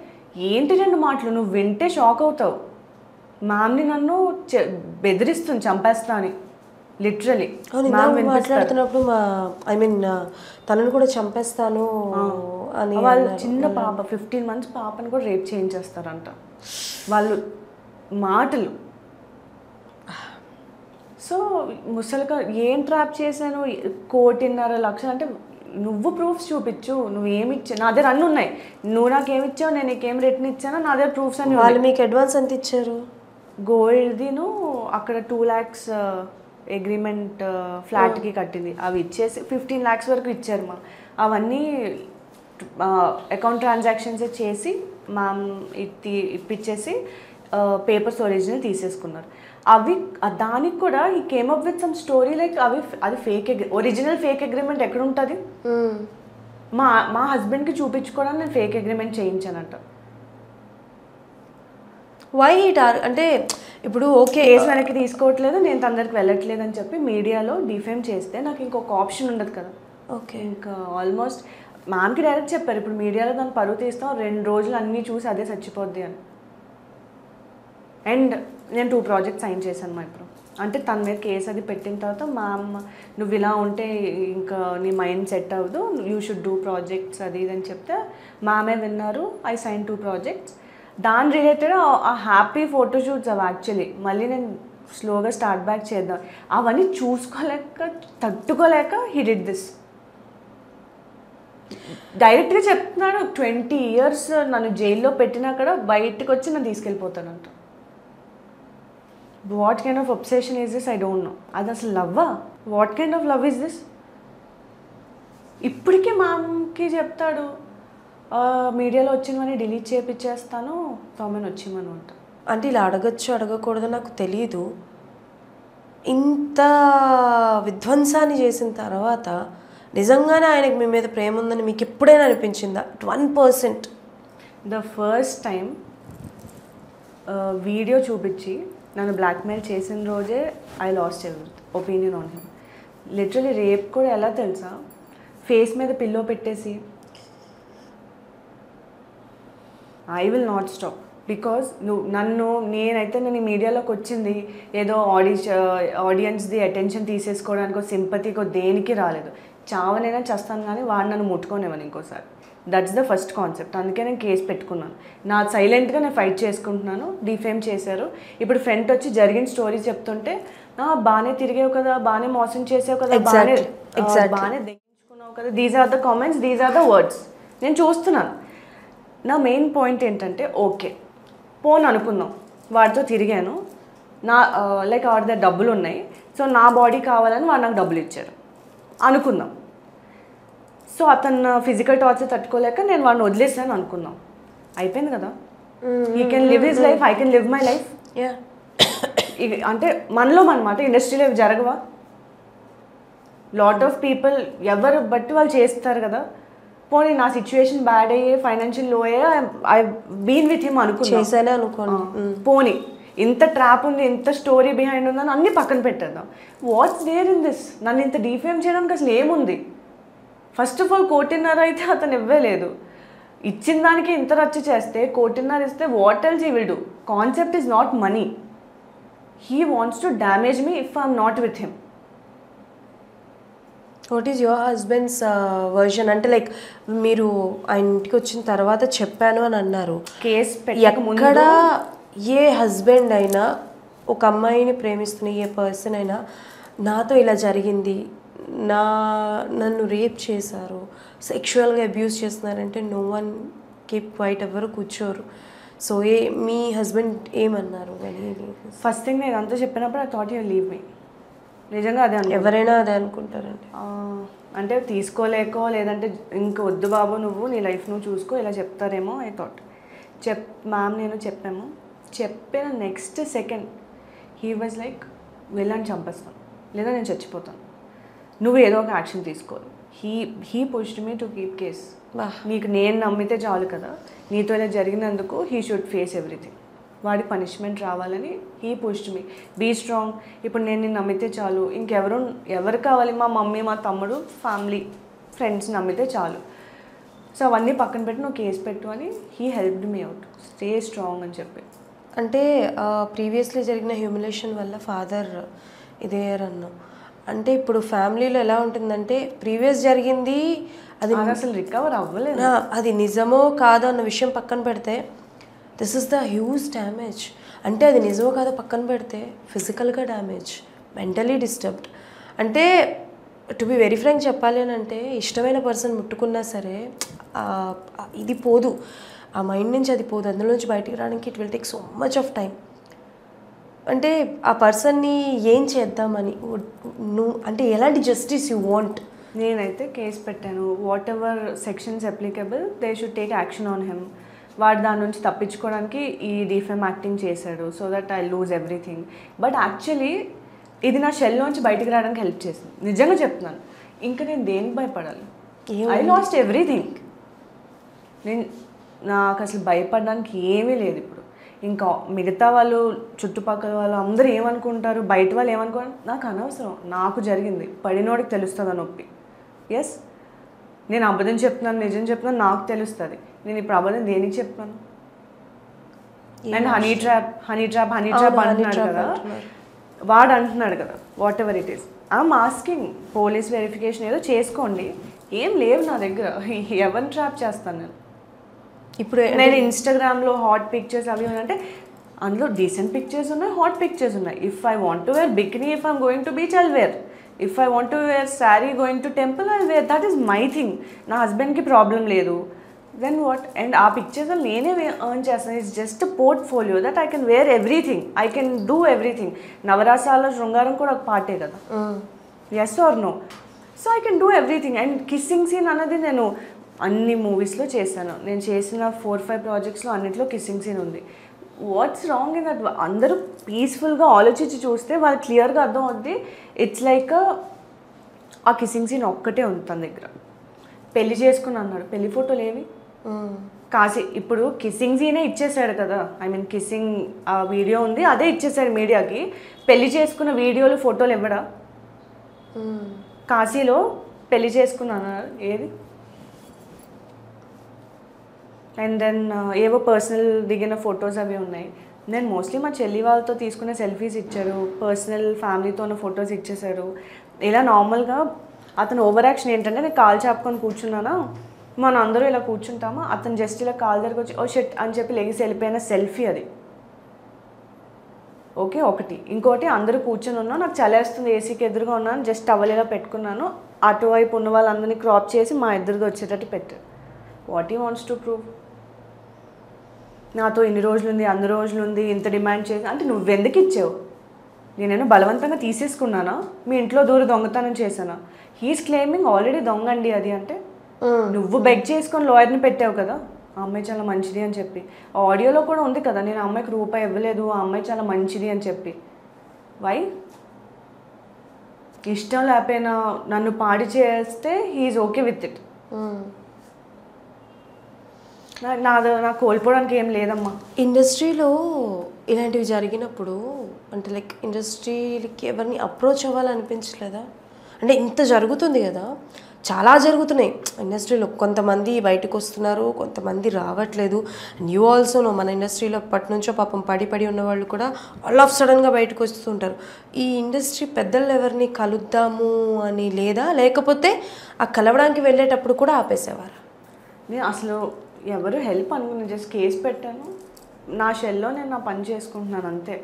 ఏంటి 2 మాటలు? నువ్వు వింటే షాక్ అవుతావు. మ్యామ్ని నన్ను బెదిరిస్తుంది చంపేస్తా అని, లిటరలీ. మాట్లాడుతున్నప్పుడు తనను కూడా చంపేస్తాను అని వాళ్ళు చిన్న పాప 15 months పాపని కూడా రేప్ చేయించేస్తారంట వాళ్ళు మాటలు. సో ముసలిగా ఏం ట్రాప్ చేశాను, 1.5 లక్షలు అంటే నువ్వు ప్రూఫ్స్ చూపించు, నువ్వేమిచ్చా, నా దగ్గర అన్నీ ఉన్నాయి, నువ్వు నాకేమిచ్చావు, నేను నీకేం రిటర్న్ ఇచ్చానో నా దగ్గర ప్రూఫ్స్ అన్ని. వాళ్ళు మీకు అడ్వాన్స్ ఎంత ఇచ్చారు? గోల్డ్దిను అక్కడ 2 lakhs అగ్రిమెంట్ ఫ్లాట్కి కట్టింది, అవి ఇచ్చేసి 15 lakhs వరకు ఇచ్చారు మా. అవన్నీ అకౌంట్ ట్రాన్సాక్షన్స్ చేసి మ్యామ్ ఇప్పించేసి పేపర్స్ ఒరిజినల్ తీసేసుకున్నారు. అవి దానికి కూడా ఈ came up with some story like అది ఫేక్ ఒరిజినల్ ఫేక్ అగ్రిమెంట్ ఎక్కడ ఉంటుంది? మా హస్బెండ్కి చూపించుకోవడానికి నేను ఫేక్ అగ్రిమెంట్ చేయించానంట. వై అంటే ఇప్పుడు ఓకే కేసు వెనక్కి తీసుకోవట్లేదు, నేను తన దగ్గరికి వెళ్ళట్లేదు అని చెప్పి మీడియాలో డిఫేమ్ చేస్తే నాకు ఇంకొక ఆప్షన్ ఉండదు కదా. ఓకే, ఇంకా ఆల్మోస్ట్ మ్యామ్కి డైరెక్ట్ చెప్పారు, ఇప్పుడు మీడియాలో దాన్ని పరువు తీస్తాం, 2 రోజులు అన్నీ చూసి అదే చచ్చిపోద్ది అని. అండ్ నేను 2 projects సైన్ చేశాను మా ఇప్పుడు. అంటే తన మీద కేసు అది పెట్టిన తర్వాత మా అమ్మ, నువ్వు ఇలా ఉంటే ఇంకా నీ మైండ్ సెట్ అవ్వదు, యూ షుడ్ డూ ప్రాజెక్ట్స్ అది ఇది అని చెప్తే మామే విన్నారు. I sign 2 projects. దాని రిలేటెడ్ ఆ హ్యాపీ ఫోటోషూట్స్ అవి యాక్చువల్లీ మళ్ళీ నేను స్లోగా స్టార్ట్ బ్యాక్ చేద్దాం, అవన్నీ చూసుకోలేక తట్టుకోలేక హీ డిడ్ దిస్. డైరెక్ట్గా చెప్తున్నాడు, 20 years నన్ను జైల్లో పెట్టినా కూడా బయటకు వచ్చి నన్ను తీసుకెళ్ళిపోతానంట. What kind of obsession is this? I don't know. అది అసలు లవ్వా? What kind of love is this? ఇప్పటికీ మామ్కి చెప్తాడు, మీడియాలో వచ్చినవని డిలీట్ చేయించేస్తాను, సౌమ్యని వచ్చిమను అంట. అంటే ఇలా అడగచ్చు అడగకూడదు నాకు తెలియదు. ఇంత విధ్వంసాన్ని చేసిన తర్వాత నిజంగానే ఆయనకు మీ మీద ప్రేమ ఉందని మీకు ఎప్పుడైనా అనిపించిందా? 1%. ద ఫస్ట్ టైం వీడియో చూపించి నన్ను బ్లాక్మెయిల్ చేసిన రోజే I last opinion on him. Literally rape కూడా ఎలా తెలుసా, ఫేస్ మీద పిల్లో పెట్టేసి I will not stop because నేనైతే నేను మీడియాలోకి వచ్చింది ఏదో ఆడియన్స్ది అటెన్షన్ తీసేసుకోవడానికో సింపతికో దేనికి రాలేదు. చావనైనా చేస్తాను కానీ వాడు నన్ను ముట్టుకోనివ్వను ఇంకోసారి. That's the first concept. అందుకే నేను కేసు పెట్టుకున్నాను. సైలెంట్గా నేను ఫైట్ చేసుకుంటున్నాను. డిఫేమ్ చేశారు. ఇప్పుడు ఫ్రెండ్ వచ్చి జరిగిన స్టోరీ చెప్తుంటే బాగానే తిరిగావు కదా, బాగానే మోసం చేసావు కదా, బాగానే దెంగించుకున్నావు కదా, these are the comments, these are the words నేను చూస్తున్నాను. నా మెయిన్ పాయింట్ ఏంటంటే, ఓకే పోను అనుకుందాం, వాడితో తిరిగాను, లైక్ వాడి దగ్గర డబ్బులు ఉన్నాయి, సో నా బాడీ కావాలని వాడు నాకు డబ్బులు ఇచ్చారు అనుకుందాం. సో అతను ఫిజికల్ టార్చర్ తట్టుకోలేక నేను వాడిని వదిలేసాను అనుకుందాం. అయిపోయింది కదా. He can live his life, I can live my life. అంటే మనలో మనమాట ఇండస్ట్రీలో జరగవా? లాట్ ఆఫ్ పీపుల్ ఎవరు బట్టి వాళ్ళు చేస్తారు కదా. పోనీ నా సిచ్యువేషన్ బ్యాడ్ అయ్యే, ఫైనాన్షియల్ లో అయ్యే, ఐ బీన్ విత్ హిమ్ అనుకోండి. పోనీ ఇంత ట్రాప్ ఉంది, ఇంత స్టోరీ బిహైండ్ ఉందని అన్ని పక్కన పెట్టేద్దాం. What's there in this? నన్ను ఇంత డిఫేమ్ చేయడానికి అసలు ఏముంది? ఫస్ట్ ఆఫ్ ఆల్ 1.5 అయితే అతను ఇవ్వలేదు. ఇచ్చిన దానికి ఇంత రచ్చ చేస్తే 1.5 ఇస్తే what else he will do? Concept is not money. He wants to damage me if I'm not with him. What is your husbands version? అంటే లైక్ మీరు ఆ ఇంటికి వచ్చిన తర్వాత చెప్పాను అని అన్నారు. కేసు ఎక్కడ ఏ హస్బెండ్ అయినా ఒక అమ్మాయిని ప్రేమిస్తున్న ఏ పర్సన్ అయినా నాతో ఇలా జరిగింది, నన్ను రేప్ చేశారు, సెక్షువల్గా అబ్యూస్ చేస్తున్నారంటే నో వన్ కీప్ క్వైట్, ఎవరు కూర్చోరు. సో మీ హస్బెండ్ ఏమన్నారు? ఫస్ట్ థింగ్ నేను అంతా చెప్పినప్పుడు I thought you leave me. నిజంగా అదే ఎవరైనా అదే అనుకుంటారండి. అంటే తీసుకోలేకో లేదంటే ఇంక వద్దు బాబు నువ్వు నీ లైఫ్ నువ్వు చూసుకో ఇలా చెప్తారేమో ఐ థాట్. మ్యామ్ నేను చెప్పాము. చెప్పిన next second he was like వెళ్ళని చంపేస్తాను లేదా నేను చచ్చిపోతాను, నువ్వు ఏదో ఒక యాక్షన్ తీసుకోవాలి. He pushed me to keep case. నీకు నేను నమ్మితే చాలు కదా, నీతో ఇలా జరిగినందుకు హీ షుడ్ ఫేస్ ఎవ్రీథింగ్. వాడి పనిష్మెంట్ రావాలని he pushed me. Be strong. ఇప్పుడు నేను నిన్ను నమ్మితే చాలు, ఎవరు కావాలి? మా మమ్మీ, మా తమ్ముడు, ఫ్యామిలీ, ఫ్రెండ్స్ నమ్మితే చాలు. సో అవన్నీ పక్కన పెట్టి నువ్వు కేసు పెట్టు అని he helped me out. Stay strong అని చెప్పి. అంటే ప్రీవియస్లీ జరిగిన హ్యూమిలేషన్ వల్ల ఫాదర్ ఇదేరన్నాం. అంటే ఇప్పుడు ఫ్యామిలీలో ఎలా ఉంటుందంటే ప్రీవియస్ జరిగింది అది అసలు రికవర్ అవ్వలేదు. అది నిజమో కాదో అన్న విషయం పక్కన పెడితే this is the huge damage. అంటే అది నిజమో కాదో పక్కన పెడితే ఫిజికల్గా డ్యామేజ్, మెంటలీ డిస్టర్బ్డ్. అంటే టు బి వెరీ ఫ్రాంక్ చెప్పాలి అని అంటే ఇష్టమైన పర్సన్ ముట్టుకున్నా సరే ఇది పోదు, ఆ మైండ్ నుంచి అది పోదు, అందులో నుంచి బయటికి రావడానికి it will take so much of time. అంటే ఆ పర్సన్ని ఏం చేద్దామని నువ్వు అంటే ఎలాంటి జస్టిస్ యూ వాంట్? నేనైతే కేసు పెట్టాను. What ever sections applicable they should take action on him. వాడు దాని నుంచి తప్పించుకోవడానికి ఈ డిఫేమ్ యాక్టింగ్ చేశాడు so that I lose everything. But actually ఇది నా షెల్లోంచి బయటికి రావడానికి హెల్ప్ చేసింది. నిజంగా చెప్తున్నాను. ఇంకా నేను దేనికి భయపడాలి? I lost everything. నాకు అసలు భయపడడానికి ఏమీ లేదు ఇప్పుడు. ఇంకా మిగతా వాళ్ళు, చుట్టుపక్కల వాళ్ళు అందరూ ఏమనుకుంటారు, బయట వాళ్ళు ఏమనుకుంటారు నాకు అనవసరం. నాకు జరిగింది, పడినోడికి తెలుస్తుంది ఆ నొప్పి. ఎస్, నేను అబద్ధం చెప్తున్నాను, నిజం చెప్తున్నాను, నాకు తెలుస్తుంది. నేను ఇప్పుడు అబద్ధం దేనికి చెప్తున్నాను? అండ్ హనీ ట్రాప్ అంటున్నాడు కదా, వాడు అంటున్నాడు కదా, what ever it is. I'm asking, police verification ఏదో చేసుకోండి. ఏం లేవు నా దగ్గర, ఎవరిని ట్రాప్ చేస్తాను నేను? ఇప్పుడు నేను ఇన్స్టాగ్రామ్లో హాట్ పిక్చర్స్ అవి అంటే అందులో డీసెంట్ పిక్చర్స్ ఉన్నాయి, హాట్ పిక్చర్స్ ఉన్నాయి. If I want to wear bikini, if I'm going to beach I'll wear. If I want to wear sari going to temple I'll wear. That is my thing. నా హస్బెండ్కి problem లేదు, then what? And ఆ pictures నేనే earn చేస్తాను. It's just portfolio that I can wear everything, I can do everything. నవరాసాల శృంగారం కూడా ఒక పార్టే కదా, ఎస్ are no? So I can do everything. And kissing scene అన్నది నేను అన్ని మూవీస్లో చేశాను. నేను చేసిన 4-5 ప్రాజెక్ట్స్లో అన్నిట్లో కిస్సింగ్ సీన్ ఉంది. What's wrong in that? అందరూ పీస్ఫుల్గా ఆలోచించి చూస్తే వాళ్ళు క్లియర్గా అర్థం అవుద్ది. ఇట్స్ లైక్ ఆ కిస్సింగ్ సీన్ ఒక్కటే ఉంది తన దగ్గర. పెళ్లి చేసుకుని అన్నాడు, పెళ్లి ఫోటోలు ఏవి? కాసి ఇప్పుడు కిస్సింగ్ సీనే ఇచ్చేసాడు కదా, ఐ మీన్ కిస్సింగ్ ఆ వీడియో ఉంది అదే ఇచ్చేసాడు మీడియాకి. పెళ్లి చేసుకున్న వీడియోలు ఫోటోలు ఇవ్వడా? కాశీలో పెళ్లి చేసుకున్నాను ఏది? అండ్ దెన్ ఏవో పర్సనల్ దిగిన ఫొటోస్ అవి ఉన్నాయి. నేను మోస్ట్లీ మా చెల్లి వాళ్ళతో తీసుకునే సెల్ఫీస్ ఇచ్చారు, పర్సనల్ ఫ్యామిలీతో ఉన్న ఫొటోస్ ఇచ్చేసారు. ఇలా నార్మల్గా అతను ఓవర్ యాక్షన్ ఏంటంటే, నేను కాలు చాపుకొని కూర్చున్నానా, మనం అందరూ ఇలా కూర్చుంటామా, అతను జస్ట్ ఇలా కాలు దగ్గరకు వచ్చి ఓ షెట్ అని చెప్పి లెగిసి వెళ్ళిపోయిన సెల్ఫీ అది. ఓకే, ఒకటి. ఇంకోటి, అందరూ కూర్చొని ఉన్నాం, నాకు చలేస్తుంది, ఏసీకి ఎదురుగా ఉన్నాను, జస్ట్ టవల్ ఇలా పెట్టుకున్నాను, అటువైపు ఉన్న వాళ్ళందరినీ క్రాప్ చేసి మా ఇద్దరిది వచ్చేటట్టు పెట్టారు. What he wants to prove? నాతో ఇన్ని రోజులుంది, అన్ని రోజులుంది, ఇంత డిమాండ్ చేసి అంటే నువ్వెందుకు ఇచ్చావు? నేనేమో బలవంతంగా తీసేసుకున్నానా? మీ ఇంట్లో దూరం దొంగతనం చేశానా? హీస్ క్లెయిమింగ్ ఆల్రెడీ దొంగ అండి అది. అంటే నువ్వు బెగ్ చేసుకొని లాయర్ని పెట్టావు కదా, ఆ అమ్మాయి చాలా మంచిది అని చెప్పి. ఆడియోలో కూడా ఉంది కదా, నేను ఆ అమ్మాయికి రూపాయి ఇవ్వలేదు, ఆ అమ్మాయి చాలా మంచిది అని చెప్పి. వై? ఇష్టం లేకపోయినా నన్ను పాడి చేస్తే హీఈస్ ఓకే విత్ ఇట్. నాకు కోల్పోవడానికి ఏం లేదమ్మా. ఇండస్ట్రీలో ఇలాంటివి జరిగినప్పుడు అంటే లైక్ ఇండస్ట్రీకి ఎవరిని అప్రోచ్ అవ్వాలనిపించలేదా? అంటే ఇంత జరుగుతుంది కదా, చాలా జరుగుతున్నాయి ఇండస్ట్రీలో. కొంతమంది బయటకు వస్తున్నారు, కొంతమంది రావట్లేదు. అండ్ యూ ఆల్సో నో, మన ఇండస్ట్రీలో అప్పటి నుంచో పాపం పడి ఉన్న వాళ్ళు కూడా ఆల్ ఆఫ్ సడన్గా బయటకు వస్తుంటారు. ఈ ఇండస్ట్రీ పెద్దలు ఎవరిని కలుద్దాము అని లేదా, లేకపోతే ఆ కలవడానికి వెళ్ళేటప్పుడు కూడా ఆపేసేవారా? నేను అసలు ఎవరు హెల్ప్ అనుకుని జస్ట్ కేసు పెట్టాను, నా షెల్లో నేను నా పని చేసుకుంటున్నాను అంతే.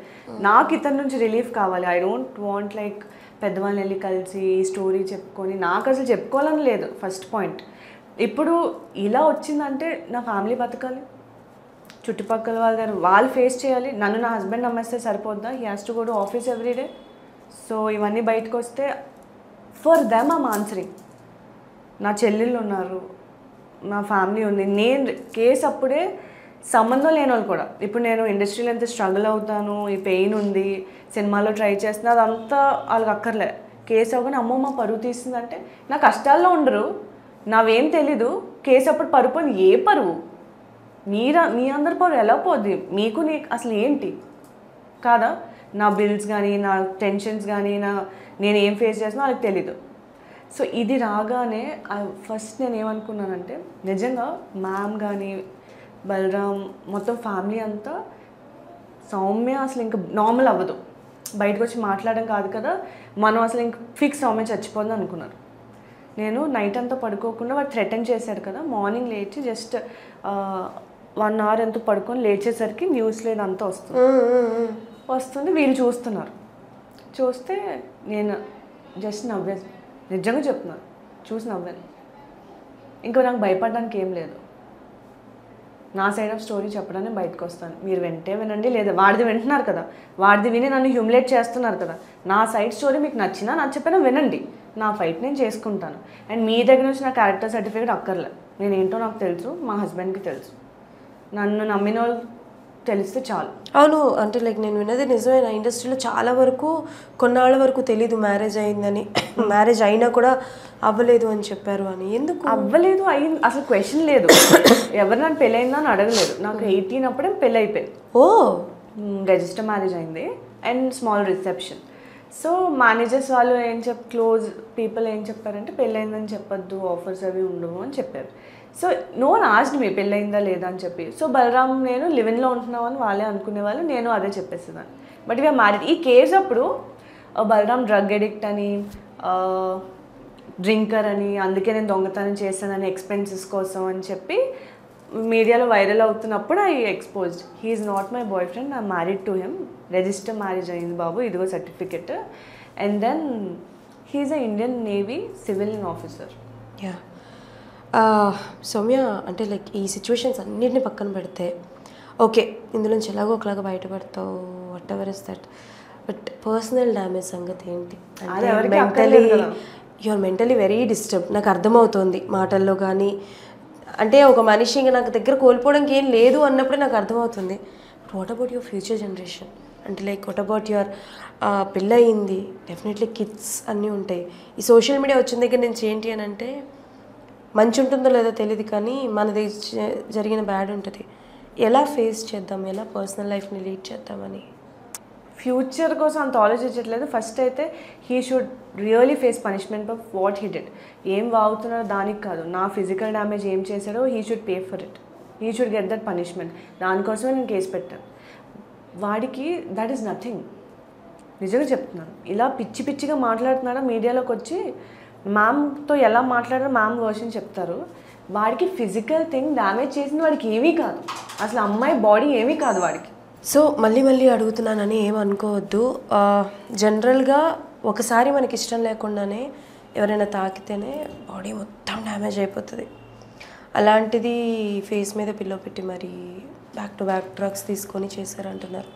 నాకు ఇతని నుంచి రిలీఫ్ కావాలి. ఐ డోంట్ వాంట్ లైక్ పెద్దవాళ్ళని వెళ్ళి కలిసి స్టోరీ చెప్పుకొని, నాకు అసలు చెప్పుకోవాలని లేదు ఫస్ట్ పాయింట్. ఇప్పుడు ఇలా వచ్చిందంటే నా ఫ్యామిలీ బతకాలి, చుట్టుపక్కల వాళ్ళ దగ్గర వాళ్ళు ఫేస్ చేయాలి. నన్ను నా హస్బెండ్ నమ్మేస్తే సరిపోద్దా? He has to go to office everyday. So ఇవన్నీ బయటకు వస్తే ఫర్ దెమ్ ఐమ్ ఆన్సరింగ్. నా చెల్లెళ్ళు ఉన్నారు, నా ఫ్యామిలీ ఉంది. నేను కేసు అప్పుడే సంబంధం లేని వాళ్ళు కూడా, ఇప్పుడు నేను ఇండస్ట్రీలో ఎంత స్ట్రగుల్ అవుతాను, ఈ పెయిన్ ఉంది, సినిమాలో ట్రై చేస్తున్నా, అదంతా వాళ్ళకి అక్కర్లే. కేసు అవ్వగానే అమ్మో మా పరువు తీస్తుందంటే, నా కష్టాల్లో ఉండరు, నావేం తెలీదు. కేసు అప్పుడు పరుపు, ఏ పరువు? మీ అందరి పరువు ఎలా పోద్ది? మీకు అసలు ఏంటి కాదా? నా బిల్స్ కానీ, నా టెన్షన్స్ కానీ, నేను ఏం ఫేస్ చేస్తున్నా వాళ్ళకి తెలీదు. సో ఇది రాగానే ఫస్ట్ నేను ఏమనుకున్నానంటే, నిజంగా మ్యామ్ కానీ బలరామ్ మొత్తం ఫ్యామిలీ అంతా సౌమ్య అసలు ఇంకా నార్మల్ అవ్వదు, బయటకు వచ్చి మాట్లాడడం కాదు కదా, మనం అసలు ఇంక ఫిక్స్ సౌమ్య చచ్చిపోతుంది అనుకున్నారు. నేను నైట్ అంతా పడుకోకుండా వాడు థ్రెటన్ చేశాడు కదా, మార్నింగ్ లేచి జస్ట్ 1 hour ఎంతో పడుకొని లేచేసరికి న్యూస్లో ఇదంతా వస్తుంది. వీళ్ళు చూస్తున్నారు. చూస్తే నేను జస్ట్ నవ్వాను, నిజంగా చెప్తున్నాను, చూసి నవ్వాను. ఇంకా నాకు భయపడడానికి ఏం లేదు. నా సైడ్ ఆఫ్ స్టోరీ చెప్పడానికి బయటకు వస్తాను. మీరు వింటే వినండి, లేదా వాడిది వింటున్నారు కదా, వాడిది విని నన్ను హ్యూమిలేట్ చేస్తున్నారు కదా, నా సైడ్ స్టోరీ మీకు నచ్చినా నచ్చపోయినా వినండి, నా ఫైట్ నేను చేసుకుంటాను. అండ్ మీ దగ్గర నుంచి నా క్యారెక్టర్ సర్టిఫికేట్ అక్కర్లే. నేనేంటో నాకు తెలుసు, మా హస్బెండ్కి తెలుసు, నన్ను నమ్మిన వాళ్ళు తెలిస్తే చాలు. అవును, అంటే లైక్ నేను విన్నది నిజమే. నా ఇండస్ట్రీలో చాలా వరకు కొన్నాళ్ళ వరకు తెలీదు మ్యారేజ్ అయిందని, మ్యారేజ్ అయినా కూడా అవ్వలేదు అని చెప్పారు అని. ఎందుకు అవ్వలేదు అయింది అసలు క్వశ్చన్ లేదు. ఎవరు నన్ను పెళ్ళయిందా అని అడగలేదు. నాకు 18 అప్పుడే పెళ్ళి అయిపోయింది. ఓ, రిజిస్టర్ మ్యారేజ్ అయింది and small reception. So managers వాళ్ళు క్లోజ్ పీపుల్ ఏం చెప్పారంటే, పెళ్ళయిందని చెప్పొద్దు, ఆఫర్స్ అవి ఉండవు అని చెప్పారు. So no one asked me పెళ్ళయిందా లేదా అని చెప్పి. సో బలరామ్ నేను లివిన్లో ఉంటున్నామని వాళ్ళే అనుకునేవాళ్ళు, నేను అదే చెప్పేసేదాన్ని. But we're married. ఈ కేసు అప్పుడు బలరామ్ డ్రగ్ ఎడిక్ట్ అని, డ్రింకర్ అని, అందుకే నేను దొంగతనం చేశానని ఎక్స్పెన్సెస్ కోసం అని చెప్పి మీడియాలో వైరల్ అవుతున్నప్పుడు I exposed. He is not my boyfriend, I married to him, register marriage అయింది బాబు, ఇదిగో certificate. And then he's a Indian navy civilian officer. Yeah, Soumya, అంటే లైక్ ఈ సిచ్యువేషన్స్ అన్నిటిని పక్కన పెడితే ఓకే, ఇందులోంచి ఎలాగో ఒకలాగా బయటపడతావు, whatever is that, but personal damage సంగతి ఏంటి? అంటే ఆర్ మెంటలీ వెరీ డిస్టర్బ్. నాకు అర్థమవుతుంది మాటల్లో కానీ, అంటే ఒక మనిషి ఇంకా నాకు దగ్గర కోల్పోవడానికి ఏం లేదు అన్నప్పుడే నాకు అర్థమవుతుంది. What about your future generation? అంటే లైక్ వాట్ అబౌట్ యువర్ పెళ్ళి అయింది, డెఫినెట్లీ కిడ్స్ అన్నీ ఉంటాయి. ఈ సోషల్ మీడియా వచ్చిన దగ్గర నుంచి ఏంటి అని అంటే, మంచి ఉంటుందో లేదో తెలియదు కానీ మనది జరిగిన బ్యాడ్ ఉంటుంది. ఎలా ఫేస్ చేద్దాం, ఎలా పర్సనల్ లైఫ్ని లీడ్ చేద్దామని. ఫ్యూచర్ కోసం అంత ఆలోచించట్లేదు. ఫస్ట్ అయితే he should really face punishment of what he did. ఏం వాగుతున్నాడో దానికి కాదు, నా ఫిజికల్ డ్యామేజ్ ఏం చేశాడో he should pay for it. He should get that punishment. దానికోసమే నేను కేసు పెట్టాను. వాడికి దట్ ఈస్ నథింగ్. నిజంగా చెప్తున్నాను. ఇలా పిచ్చి పిచ్చిగా మాట్లాడుతున్నాడా మీడియాలోకి వచ్చి, మ్యామ్తో ఎలా మాట్లాడారో మ్యామ్ వర్షన్ చెప్తారు. వాడికి ఫిజికల్ థింగ్ డ్యామేజ్ చేసింది వాడికి ఏమీ కాదు. అసలు అమ్మాయి బాడీ ఏమీ కాదు వాడికి. సో మళ్ళీ అడుగుతున్నానని ఏమనుకోవద్దు. జనరల్గా ఒకసారి మనకి ఇష్టం లేకుండానే ఎవరైనా తాకితేనే బాడీ మొత్తం డ్యామేజ్ అయిపోతుంది. అలాంటిది ఫేస్ మీద పిల్లో పెట్టి మరి బ్యాక్ టు బ్యాక్ డ్రగ్స్ తీసుకొని చేశారంటున్నారు.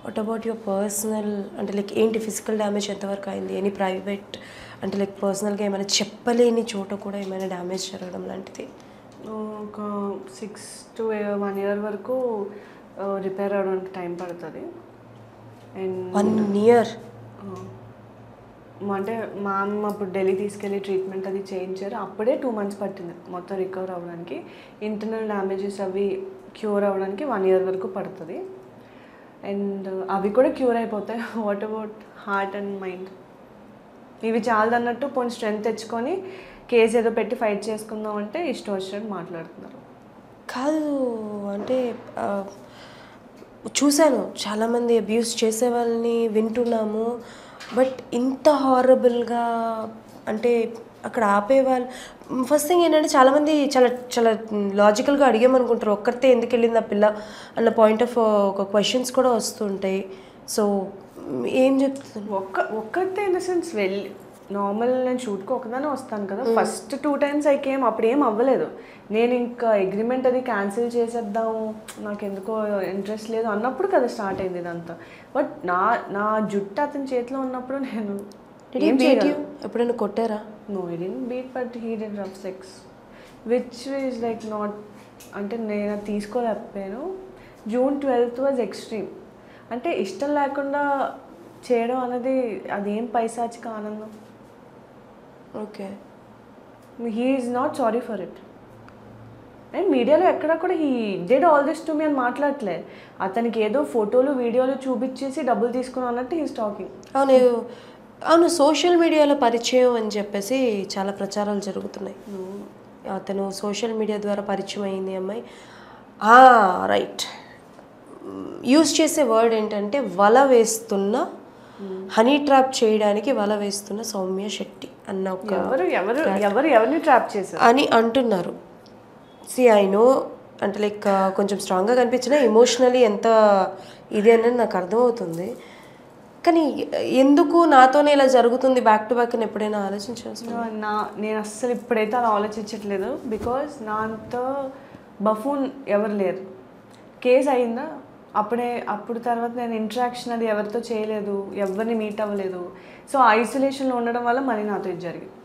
వాట్ అబౌట్ యువర్ పర్సనల్, అంటే లైక్ ఏంటి ఫిజికల్ డ్యామేజ్ ఎంతవరకు అయింది? ఎనీ ప్రైవేట్ అంటే లైక్ పర్సనల్గా ఏమైనా చెప్పలేని చోట కూడా ఏమైనా డ్యామేజ్ జరగడం లాంటిది? ఒక 6 to 1 year వరకు రిపేర్ అవ్వడానికి టైం పడుతుంది. అండ్ 1 year అంటే మా అమ్మ అప్పుడు ఢిల్లీ తీసుకెళ్ళి ట్రీట్మెంట్ అది చేయించారు. అప్పుడే 2 months పట్టింది మొత్తం రికవర్ అవ్వడానికి. ఇంటర్నల్ డ్యామేజెస్ అవి క్యూర్ అవ్వడానికి 1 year వరకు పడుతుంది. అండ్ అవి కూడా క్యూర్ అయిపోతాయి. What about heart and mind? ఇవి చాలదన్నట్టు పోనీ స్ట్రెంత్ తెచ్చుకొని కేసు ఏదో పెట్టి ఫైట్ చేసుకుందాం అంటే ఇష్టం వచ్చినట్టు మాట్లాడుతున్నారు. కాదు అంటే చూశాను చాలామంది అబ్యూస్ చేసే వాళ్ళని వింటున్నాము. బట్ ఇంత హారబుల్గా అంటే అక్కడ ఆపేవాళ్ళు. ఫస్ట్ థింగ్ ఏంటంటే చాలామంది చాలా చాలా లాజికల్గా అడిగామనుకుంటారు, ఒక్కరితే ఎందుకు వెళ్ళింది ఆ పిల్ల అన్న పాయింట్ ఆఫ్ ఒక క్వశ్చన్స్ కూడా వస్తుంటాయి. సో ఏం చెప్తుంది? ఒక్కరితే ఇన్ ద సెన్స్ వెళ్ళి నార్మల్ నేను షూట్కి ఒకదానే వస్తాను కదా. ఫస్ట్ 2 times ఐకేం అప్పుడు ఏం అవ్వలేదు. నేను ఇంకా అగ్రిమెంట్ అది క్యాన్సిల్ చేసేద్దాము, నాకు ఎందుకో ఇంట్రెస్ట్ లేదు అన్నప్పుడు కదా స్టార్ట్ అయింది ఇదంతా. బట్ నా జుట్టు అతని చేతిలో ఉన్నప్పుడు నేను ఏం చేయను. ఎప్పుడైనా కొట్టారా? No, he didn't beat, but he did rough sex, which is like not, అంటే నేను తీసుకోలేకపోయాను. June 12th was extreme. అంటే ఇష్టం లేకుండా చేయడం అనేది అదేం పైశాచిక ఆనందం. Okay, he is not sorry for it. And మీడియాలో ఎక్కడ కూడా he did all this to me అని మాట్లాడలే. అతనికి ఏదో ఫోటోలు వీడియోలు చూపించేసి డబ్బులు తీసుకున్నాను అన్నట్టు హీస్ టాకింగ్. అవును, సోషల్ మీడియాలో పరిచయం అని చెప్పేసి చాలా ప్రచారాలు జరుగుతున్నాయి. అతను సోషల్ మీడియా ద్వారా పరిచయం అయింది అమ్మాయి. రైట్. యూజ్ చేసే వర్డ్ ఏంటంటే వల వేస్తున్న, హనీ ట్రాప్ చేయడానికి వల వేస్తున్న సౌమ్య శెట్టి అన్న ఒక ఎవరిని ట్రాప్ చేశారు అని అంటున్నారు. ఐ నో అంటే లైక్ కొంచెం స్ట్రాంగ్గా కనిపించినా ఎమోషనలీ ఎంత ఇది అనేది నాకు అర్థమవుతుంది. కానీ ఎందుకు నాతోనే ఇలా జరుగుతుంది బ్యాక్ టు బ్యాక్ అని ఎప్పుడైనా ఆలోచించాల్సి? నేను అస్సలు ఇప్పుడైతే అలా ఆలోచించట్లేదు. బికాజ్ నా అంత బఫూన్ ఎవరు లేరు. కేసు అయిందా అప్పుడు తర్వాత నేను ఇంటరాక్షన్ అది ఎవరితో చేయలేదు, ఎవరిని మీట్ అవ్వలేదు. సో ఐసోలేషన్లో ఉండడం వల్ల మళ్ళీ నాతో ఇది జరిగింది.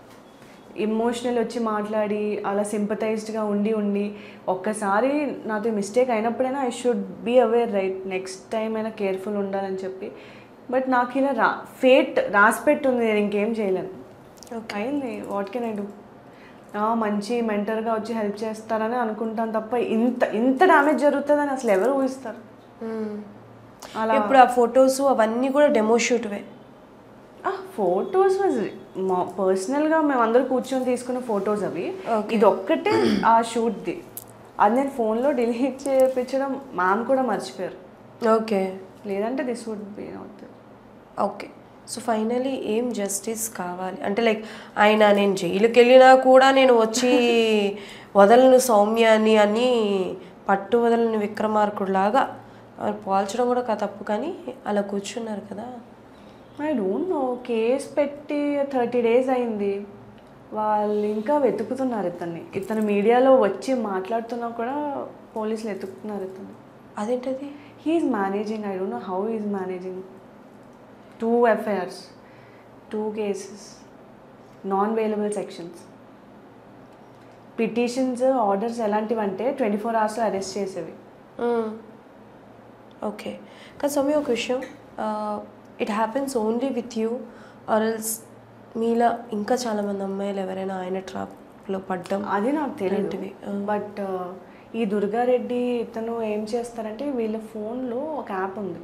ఎమోషనల్ వచ్చి మాట్లాడి అలా సింపథైజ్డ్గా ఉండి ఒక్కసారి నాతో మిస్టేక్ అయినప్పుడైనా I should be aware, right, next time అయినా కేర్ఫుల్ ఉండాలని చెప్పి. బట్ నాకు ఇలా ఫేట్ రాసిపెట్టి ఉంది, నేను ఇంకేం చేయలేను. అయింది, వాట్ కెన్ ఐ డూ? మంచి మెంటర్గా వచ్చి హెల్ప్ చేస్తారని అనుకుంటాను తప్ప ఇంత డ్యామేజ్ జరుగుతుందని అసలు ఎవరు ఊహిస్తారు? అలా ఇప్పుడు ఆ ఫొటోస్ అవన్నీ కూడా డెమో షూట్వే. ఫొటోస్ పర్సనల్గా మేమందరూ కూర్చొని తీసుకున్న ఫొటోస్ అవి. ఇది ఒక్కటే ఆ షూట్ది. అది నేను ఫోన్లో డిలీట్ చేయించడం మ్యామ్ కూడా మర్చిపోయారు. ఓకే, లేదంటే this would be not. Okay, so finally ఏం జస్టిస్ కావాలి అంటే లైక్ ఆయన నేను జైలుకి వెళ్ళినా కూడా నేను వచ్చి వదలను సౌమ్యాన్ని అని పట్టు వదలని విక్రమార్కుడులాగా పోల్చడం కూడా తప్పు, కానీ అలా కూర్చున్నారు కదా. ఐ డోంట్ నో, కేసు పెట్టి 30 days అయింది. వాళ్ళు ఇంకా వెతుకుతున్నారు ఇతను మీడియాలో వచ్చి మాట్లాడుతున్నా కూడా పోలీసులు వెతుకుతున్నారు ఇతను. అదేంటది? He's managing, I don't know how is managing 2 FIRs, 2 cases. Non bailable sections. Petitions orders ఎలాంటివంటే 24 అవర్స్లో అరెస్ట్ చేసేవి. ఓకే. కానీ సౌమ్య ఒక విషయం, it happens only with you or else మీలా ఇంకా చాలామంది అమ్మాయిలు ఎవరైనా ఆయన ట్రాప్లో పడ్డం అది నాకు తెలియదు. బట్ ఈ దుర్గారెడ్డి ఇతను ఏం చేస్తారంటే వీళ్ళ ఫోన్లో ఒక యాప్ ఉంది.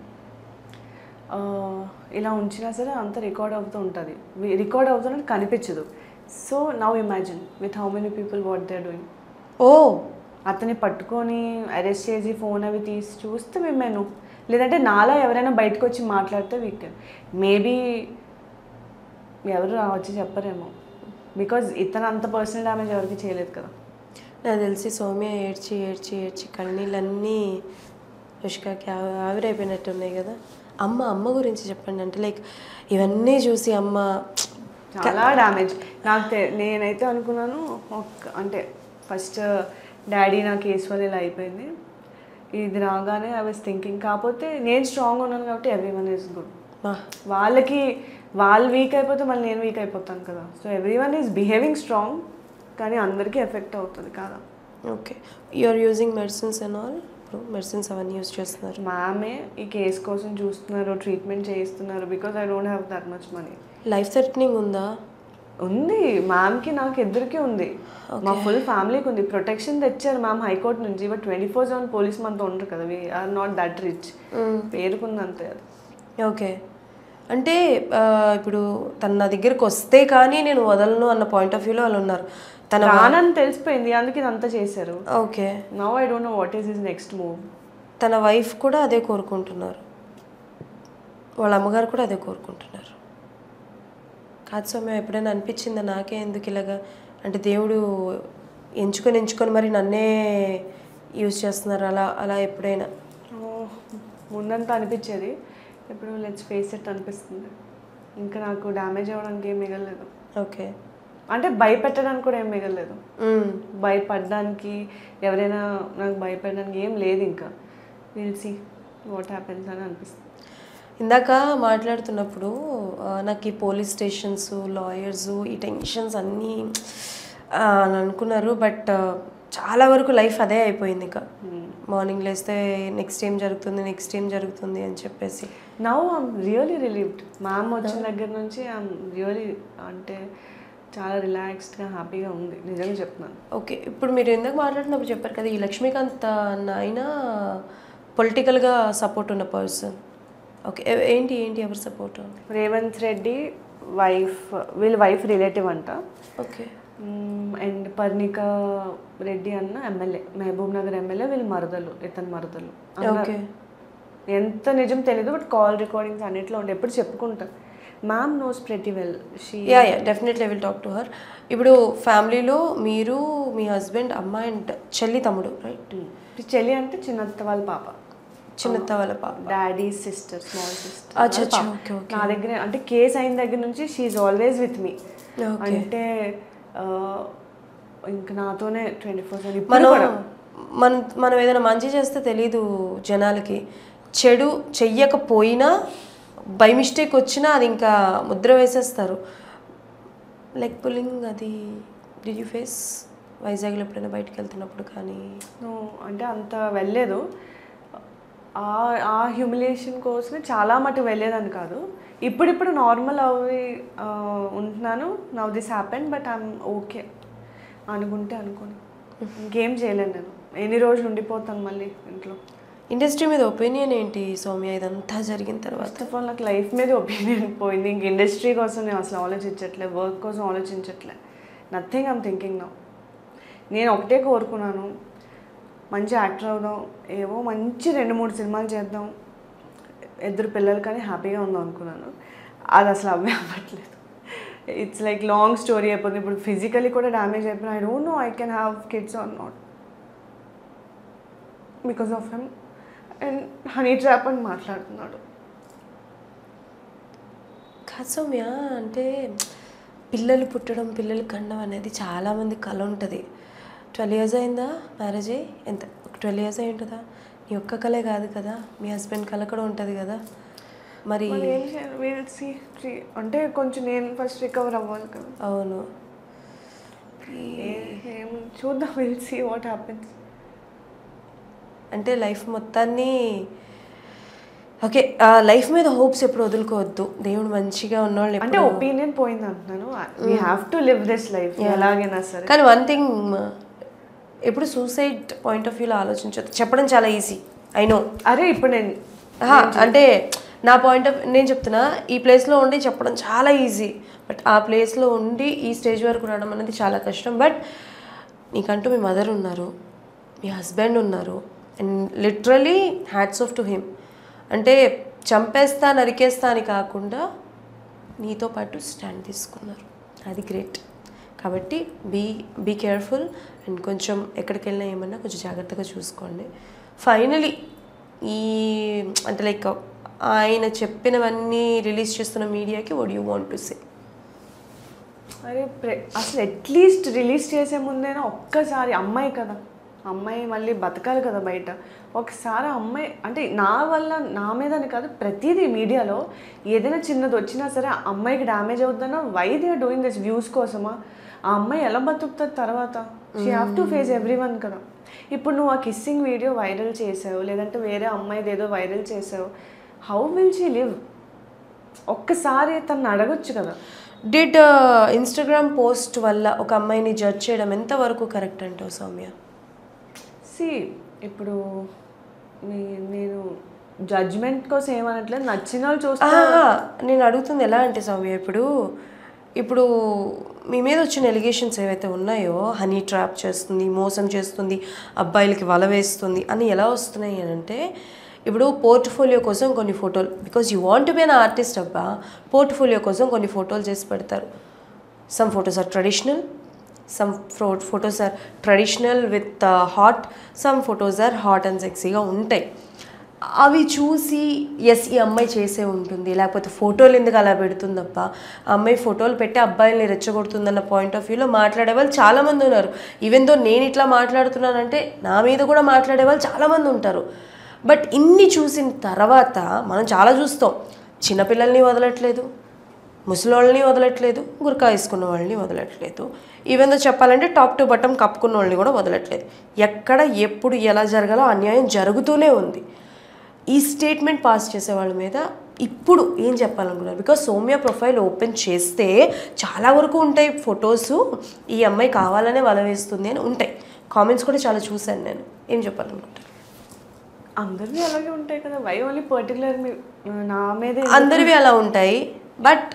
ఇలా ఉంచినా సరే అంత రికార్డ్ అవుతూ ఉంటుంది. రికార్డ్ అవుతున్నట్టు కనిపించదు. So now imagine with how many people what they are doing. ఓ అతన్ని పట్టుకొని అరెస్ట్ చేసి ఫోన్ అవి తీసి చూస్తే మేము, లేదంటే నాలా ఎవరైనా బయటకు వచ్చి మాట్లాడితే వీకెన్ మేబీ ఎవరు వచ్చి చెప్పరేమో. బికాజ్ ఇతను అంత పర్సనల్ డ్యామేజ్ ఎవరికి చేయలేదు కదా. నాకు తెలిసి సౌమ్య ఏడ్చి ఏడ్చి ఏడ్చి కన్నీళ్ళన్నీ రుషికాకి ఆవిరైపోయినట్టు ఉన్నాయి కదా. అమ్మ గురించి చెప్పండి. అంటే లైక్ ఇవన్నీ చూసి అమ్మ చాలా డ్యామేజ్. నేనైతే అనుకున్నాను అంటే ఫస్ట్ డాడీ నా కేసు వల్ల ఇలా అయిపోయింది, ఇది రాగానే ఐ వాజ్ థింకింగ్. కాకపోతే నేను స్ట్రాంగ్ ఉన్నాను కాబట్టి ఎవ్రీవన్ ఈజ్ గుడ్. వాళ్ళు వీక్ అయిపోతే మళ్ళీ నేను వీక్ అయిపోతాను కదా. So everyone is behaving strong, కానీ అందరికీ ఎఫెక్ట్ అవుతుంది కదా. Okay. You are using medicines and all? ఇప్పుడు మెడిసిన్స్ అవన్నీ యూజ్ చేస్తున్నారు? మ్యామే ఈ కేసు కోసం చూస్తున్నారు, ట్రీట్మెంట్ చేయిస్తున్నారు. Because I don't have that much money. Life threatening ఉందా? ఉంది. మ్యామ్కి నాకు ఇద్దరికి ఉంది. మా ఫుల్ ఫ్యామిలీకి ఉంది. ప్రొటెక్షన్ తెచ్చారు మ్యామ్ హైకోర్టు నుంచి. బట్ 24/7 పోలీస్ మనతో ఉండరు కదా. We are not that rich. పేరుకుంది అంతే. అది ఓకే. అంటే ఇప్పుడు తన నా దగ్గరకు వస్తే కానీ నేను వదలను అన్న పాయింట్ ఆఫ్ వ్యూలో వాళ్ళు ఉన్నారు. తన రానని తెలిసిపోయింది, అందుకే ఇదంతా చేశారు. Okay. Now I don't know what is his next move. తన వైఫ్ కూడా అదే కోరుకుంటున్నారు, వాళ్ళ అమ్మగారు కూడా అదే కోరుకుంటున్నారు. కాదు సౌమ్య, ఎప్పుడైనా అనిపించిందా నాకే ఎందుకు ఇలాగా, అంటే దేవుడు ఎంచుకొని మరి నన్నే యూజ్ చేస్తున్నారు అలా ఎప్పుడైనా? ముందంతా అనిపించేది, ఇప్పుడు లెట్స్ ఫేస్ ఇట్ అనిపిస్తుంది. ఇంకా నాకు డ్యామేజ్ అవ్వడానికి ఏం మిగలలేదు. ఓకే. అంటే భయపెట్టడానికి కూడా ఏం మిగలలేదు. భయపడడానికి ఎవరైనా నాకు భయపడడానికి ఏం లేదు. ఇంకా విల్ సీ వాట్ హ్యాపెన్స్ అని అనిపిస్తుంది. ఇందాక మాట్లాడుతున్నప్పుడు నాకు ఈ పోలీస్ స్టేషన్స్, లాయర్స్, ఈ టెన్షన్స్ అన్నీ అని అనుకున్నారు. బట్ చాలా వరకు లైఫ్ అదే అయిపోయింది. ఇక మార్నింగ్ లేస్తే నెక్స్ట్ ఏం జరుగుతుంది అని చెప్పేసి. Now I'm really relieved. Ma'am వచ్చిన దగ్గర నుంచి ఐఎమ్ రియలీ అంటే చాలా రిలాక్స్డ్గా హ్యాపీగా ఉంది, నిజంగా చెప్తున్నాను. ఓకే. ఇప్పుడు మీరు ఎందుకు మాట్లాడినప్పుడు చెప్పారు కదా, ఈ లక్ష్మీకాంత్ అన్న ఆయన పొలిటికల్గా సపోర్ట్ ఉన్న పర్సన్. ఓకే. ఏంటి ఎవరు సపోర్ట్? రేవంత్ రెడ్డి వైఫ్, వీళ్ళ వైఫ్ రిలేటివ్ అంట. ఓకే. అండ్ పర్ణికా రెడ్డి అన్న ఎమ్మెల్యే, మహబూబ్ నగర్ ఎమ్మెల్యే, వీళ్ళు మరదలు, ఇతని మరదలు. ఓకే. ఎంత నిజం తెలీదు, బట్ కాల్ రికార్డింగ్స్ అన్నిట్లో ఉండే ఎప్పుడు చెప్పుకుంటారు. Ma'am knows pretty well. Yeah definitely I will talk to her. ఇప్పుడు ఫ్యామిలీలో మీరు, మీ హస్బెండ్, అమ్మ అండ్ చెల్లి, తమ్ముడు, రైట్? చెల్లి అంటే చిన్నత్త వాళ్ళ పాప. Daddy sister, small sister. నా దగ్గర అంటే కేసు అయిన దగ్గర నుంచి షీఈ్ ఆల్వేస్ విత్ మీ. అంటే ఇంకా నాతోనే 24/7. మనం ఏదైనా మంచి చేస్తే తెలీదు జనాలకి, చెడు చెయ్యకపోయినా బై మిస్టేక్ వచ్చినా అది ఇంకా ముద్ర వేసేస్తారు. లెగ్ పుల్లింగ్ అది డిడ్ యూ ఫేస్ వైజాగ్లో ఎప్పుడైనా బయటకు వెళ్తున్నప్పుడు? కానీ అంటే అంత వెళ్ళలేదు. ఆ హ్యూమిలేషన్ కోసమే చాలా మటుకు వెళ్ళేదని కాదు. ఇప్పుడు నార్మల్ అవి ఉంటున్నాను. Now this happen but I'm okay అనుకోని ఇంకేం చేయలేను. నేను ఎన్ని రోజులు ఉండిపోతాను మళ్ళీ ఇంట్లో. ఇండస్ట్రీ మీద ఒపీనియన్ ఏంటి సౌమ్య ఇదంతా జరిగిన తర్వాత? ఫస్ట్ ఆఫ్ ఆల్ నాకు లైఫ్ మీద ఒపీనియన్ పోయింది. ఇంక ఇండస్ట్రీ కోసం నేను అసలు ఆలోచించట్లే, వర్క్ కోసం ఆలోచించట్లే. Nothing I'm thinking now. నేను ఒకటే కోరుకున్నాను, మంచి యాక్టర్ అవుదాం, ఏవో మంచి 2-3 సినిమాలు చేద్దాం, 2 పిల్లలు కానీ హ్యాపీగా ఉందాం అనుకున్నాను. అది అసలు అవ్వట్లేదు. ఇట్స్ లైక్ లాంగ్ స్టోరీ అయిపోతుంది. ఇప్పుడు ఫిజికలీ కూడా డ్యామేజ్ అయిపోయింది. I don't know I can have kids or not because of him. And honey trap అని మాట్లాడుతున్నాడు. కాదు సౌమ్య, అంటే పిల్లలు పుట్టడం, పిల్లలు కనడం అనేది చాలామంది కళ ఉంటుంది. 12 years అయిందా మ్యారేజ్ అయ్యి? ఎంత 12 years అయి ఉంటుందా? నీ ఒక్క కళే కాదు కదా, మీ హస్బెండ్ కళ కూడా ఉంటుంది కదా. మరి ఏం చేయాలి విల్ సీ అంటే కొంచెం నేను ఫస్ట్ రికవర్ అవ్వాలి కదా. అవును, ఏం చూద్దాం, విల్ సీ వాట్ హ్యాపెన్స్. అంటే లైఫ్ మొత్తాన్ని ఓకే, లైఫ్ మీద హోప్స్ ఎప్పుడు వదులుకోవద్దు. దేవుడు మంచిగా ఉన్నవాళ్ళు అంటే ఒపీనియన్ పోయింది అంటున్నాను. We have to live this life ఎలాగైనా సరే. కానీ వన్ థింగ్, ఎప్పుడు సూసైడ్ పాయింట్ ఆఫ్ వ్యూలో ఆలోచించదు. చెప్పడం చాలా ఈజీ, ఐ నో. అరే ఇప్పుడు నేను అంటే నా పాయింట్ ఆఫ్ నేను చెప్తున్నా, ఈ ప్లేస్లో ఉండి చెప్పడం చాలా ఈజీ, బట్ ఆ ప్లేస్లో ఉండి ఈ స్టేజ్ వరకు రావడం అనేది చాలా కష్టం. బట్ నీకంటూ మీ మదర్ ఉన్నారు, మీ హస్బెండ్ ఉన్నారు, and literally hats off to him. అంటే చంపేస్తా నరికేస్తా అని కాకుండా నీతో పాటు స్టాండ్ తీసుకున్నారు, అది గ్రేట్. కాబట్టి బీ కేర్ఫుల్ అండ్ కొంచెం ఎక్కడికి వెళ్ళినా ఏమన్నా కొంచెం జాగ్రత్తగా చూసుకోండి. ఫైనలీ ఈ అంటే లైక్ ఆయన చెప్పినవన్నీ రిలీజ్ చేస్తున్న మీడియాకి what you want to say? అరే అసలు అట్లీస్ట్ రిలీజ్ చేసే ముందైనా ఒక్కసారి, అమ్మాయి కదా, అమ్మాయి మళ్ళీ బతకాలి కదా బయట, ఒకసారి అమ్మాయి అంటే నా వల్ల నా మీదని కాదు, ప్రతిదీ మీడియాలో ఏదైనా చిన్నది వచ్చినా సరే అమ్మాయికి డ్యామేజ్ అవుతుందన్నా why they are doing this, views కోసమా? ఆ అమ్మాయి ఎలా బతుకుతుంది తర్వాత? She have to face everyone కదా. ఇప్పుడు నువ్వు ఆ కిస్సింగ్ వీడియో వైరల్ చేసావు, లేదంటే వేరే అమ్మాయిది ఏదో వైరల్ చేసావు, హౌ విల్ షీ లివ్? ఒక్కసారి తను అడగొచ్చు కదా. డిడ్ ఇన్స్టాగ్రామ్ పోస్ట్ వల్ల ఒక అమ్మాయిని జడ్జ్ చేయడం ఎంతవరకు కరెక్ట్ అంటావు సౌమ్య? ఇప్పుడు నేను జడ్జ్మెంట్ కోసం ఏమనట్లేదు, నచ్చిన వాళ్ళు చూస్తా. నేను అడుగుతుంది ఎలా అంటే సౌమ్య, ఇప్పుడు మీ మీద వచ్చిన ఎలిగేషన్స్ ఏవైతే ఉన్నాయో, హనీ ట్రాప్ చేస్తుంది, మోసం చేస్తుంది, అబ్బాయిలకి వల వేస్తుంది అని ఎలా వస్తున్నాయి అని అంటే, ఇప్పుడు పోర్ట్ఫోలియో కోసం కొన్ని ఫోటోలు, because you want to be an artist అబ్బా, పోర్ట్ఫోలియో కోసం కొన్ని ఫోటోలు చేసి పెడతారు. Some photos are traditional, some photos are traditional with hot, some photos are hot and sexyగా ఉంటాయి. అవి చూసి ఎస్ ఈ అమ్మాయి చేసే ఉంటుంది, లేకపోతే ఫోటోలు ఎందుకు అలా పెడుతుందప్ప, ఆ అమ్మాయి ఫోటోలు పెట్టి అబ్బాయిల్ని రెచ్చగొడుతుందన్న పాయింట్ ఆఫ్ వ్యూలో మాట్లాడే వాళ్ళు చాలామంది ఉన్నారు. ఈవెన్ దో నేను ఇట్లా మాట్లాడుతున్నానంటే నా మీద కూడా మాట్లాడే వాళ్ళు చాలామంది ఉంటారు. బట్ ఇన్ని చూసిన తర్వాత మనం చాలా చూస్తాం, చిన్నపిల్లల్ని వదలట్లేదు, ముసలోళ్ళని వదలట్లేదు, గురకా వేసుకున్న వాళ్ళని వదలట్లేదు, ఈవెన్ దో చెప్పాలంటే టాప్ టు బటమ్ కప్పుకున్న వాళ్ళని కూడా వదలట్లేదు. ఎక్కడ ఎప్పుడు ఎలా జరగాలో అన్యాయం జరుగుతూనే ఉంది. ఈ స్టేట్మెంట్ పాస్ చేసే వాళ్ళ మీద ఇప్పుడు ఏం చెప్పాలనుకున్నారు? బికాజ్ సౌమ్య ప్రొఫైల్ ఓపెన్ చేస్తే చాలా వరకు ఉంటాయి ఫొటోస్, ఈ అమ్మాయి కావాలనే వల వేస్తుంది అని ఉంటాయి. కామెంట్స్ కూడా చాలా చూశాను నేను. ఏం చెప్పాలనుకుంటారు? అందరివి అలాగే ఉంటాయి కదా, వై ఓన్లీ పర్టికులర్ నా మీద? అందరివి అలా ఉంటాయి, బట్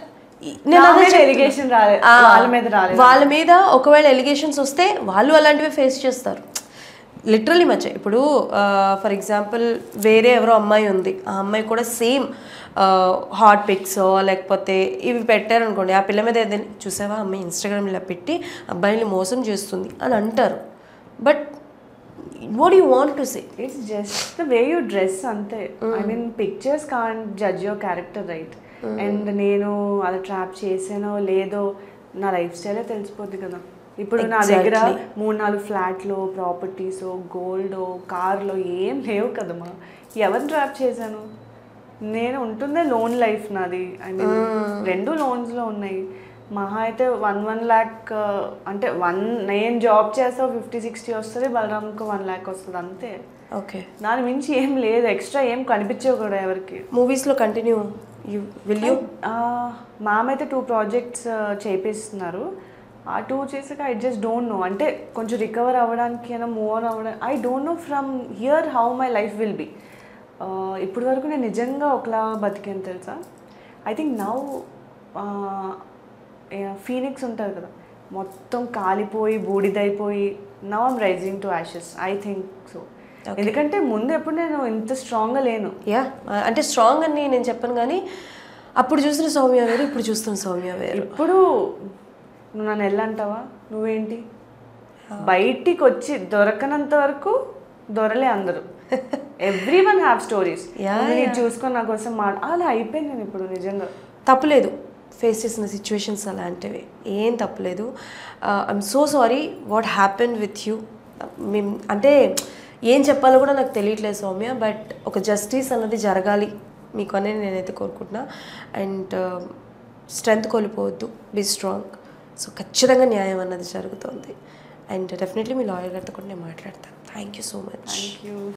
వాళ్ళ మీద ఒకవేళ ఎలిగేషన్స్ వస్తే వాళ్ళు అలాంటివి ఫేస్ చేస్తారు. లిటరలీ మధ్య ఇప్పుడు ఫర్ ఎగ్జాంపుల్ వేరే ఎవరో అమ్మాయి ఉంది, ఆ అమ్మాయి కూడా సేమ్ హాట్ పిక్స్ లేకపోతే ఇవి పెట్టారనుకోండి, ఆ పిల్ల మీద ఏదైనా చూసావా అమ్మాయి ఇన్స్టాగ్రామ్ ఇలా పెట్టి అబ్బాయిని మోసం చేస్తుంది అని అంటారు. But what do you want to say? It's just the way you dress ante. I mean pictures can't judge your character, right? And నేను అది ట్రాప్ చేసానో లేదో నా లైఫ్ స్టైలే తెలిసిపోద్ది కదా. ఇప్పుడు నా దగ్గర 3-4 ఫ్లాట్లు, ప్రాపర్టీస్, గోల్డ్, కార్లో ఏం లేవు కదమ్మా. ఎవరిని ట్రాప్ చేశాను? నేను ఉంటుందే లోన్ లైఫ్ నాది. ఐ మీన్ 2 లోన్స్లో ఉన్నాయి. మహా అయితే 1 lakh అంటే నేను జాబ్ చేస్తా 50-60 వస్తుంది, బలరామ్కి 1 lakh వస్తుంది అంతే. ఓకే, దాని మించి ఏం లేదు, ఎక్స్ట్రా ఏం కనిపించవు కూడా ఎవరికి. మూవీస్లో కంటిన్యూ విల్ యూ? మ్యామ్ అయితే 2 ప్రాజెక్ట్స్ చేపిస్తున్నారు. ఆ 2 చేసాక ఐ జస్ట్ డోంట్ నో, అంటే కొంచెం రికవర్ అవ్వడానికి అయినా మూవ్ ఆన్ అవ్వడానికి I don't know from here how my life will be. ఇప్పటి వరకు నేను నిజంగా ఒకలా బతికాను తెలుసా. ఐ థింక్ నౌ ఫీనిక్స్ ఉంటుంది కదా, మొత్తం కాలిపోయి బూడిదైపోయి now I'm rising to ashes. I think so. ఎందుకంటే ముందు ఎప్పుడు నేను ఇంత స్ట్రాంగ్గా లేను. యా, అంటే స్ట్రాంగ్ అని నేను చెప్పను, కానీ అప్పుడు చూసిన సౌమ్య వేరు, ఇప్పుడు చూస్తున్న సౌమ్య వేరు. ఇప్పుడు నువ్వు నన్ను వెళ్ళంటావా? నువ్వేంటి బయటికి వచ్చి దొరకనంత వరకు దొరలే అందరూ. Every one have stories. నేను చూసుకొని నా కోసం అలా అయిపోయింది నేను ఇప్పుడు. నిజంగా తప్పులేదు, ఫేస్ చేసిన సిచ్యువేషన్స్ అలాంటివి ఏం తప్పలేదు. I'm so sorry what happen with you. మేము అంటే ఏం చెప్పాలో కూడా నాకు తెలియట్లేదు సౌమ్య, బట్ ఒక జస్టిస్ అన్నది జరగాలి మీకు అనేది నేనైతే కోరుకుంటున్నా. అండ్ స్ట్రెంగ్త్ కోల్పోవద్దు, బీ స్ట్రాంగ్. సో ఖచ్చితంగా న్యాయం అన్నది జరుగుతుంది. అండ్ డెఫినెట్లీ మీ లాయర్ గారితో కూడా నేను మాట్లాడతాను. Thank you so much. Thank you.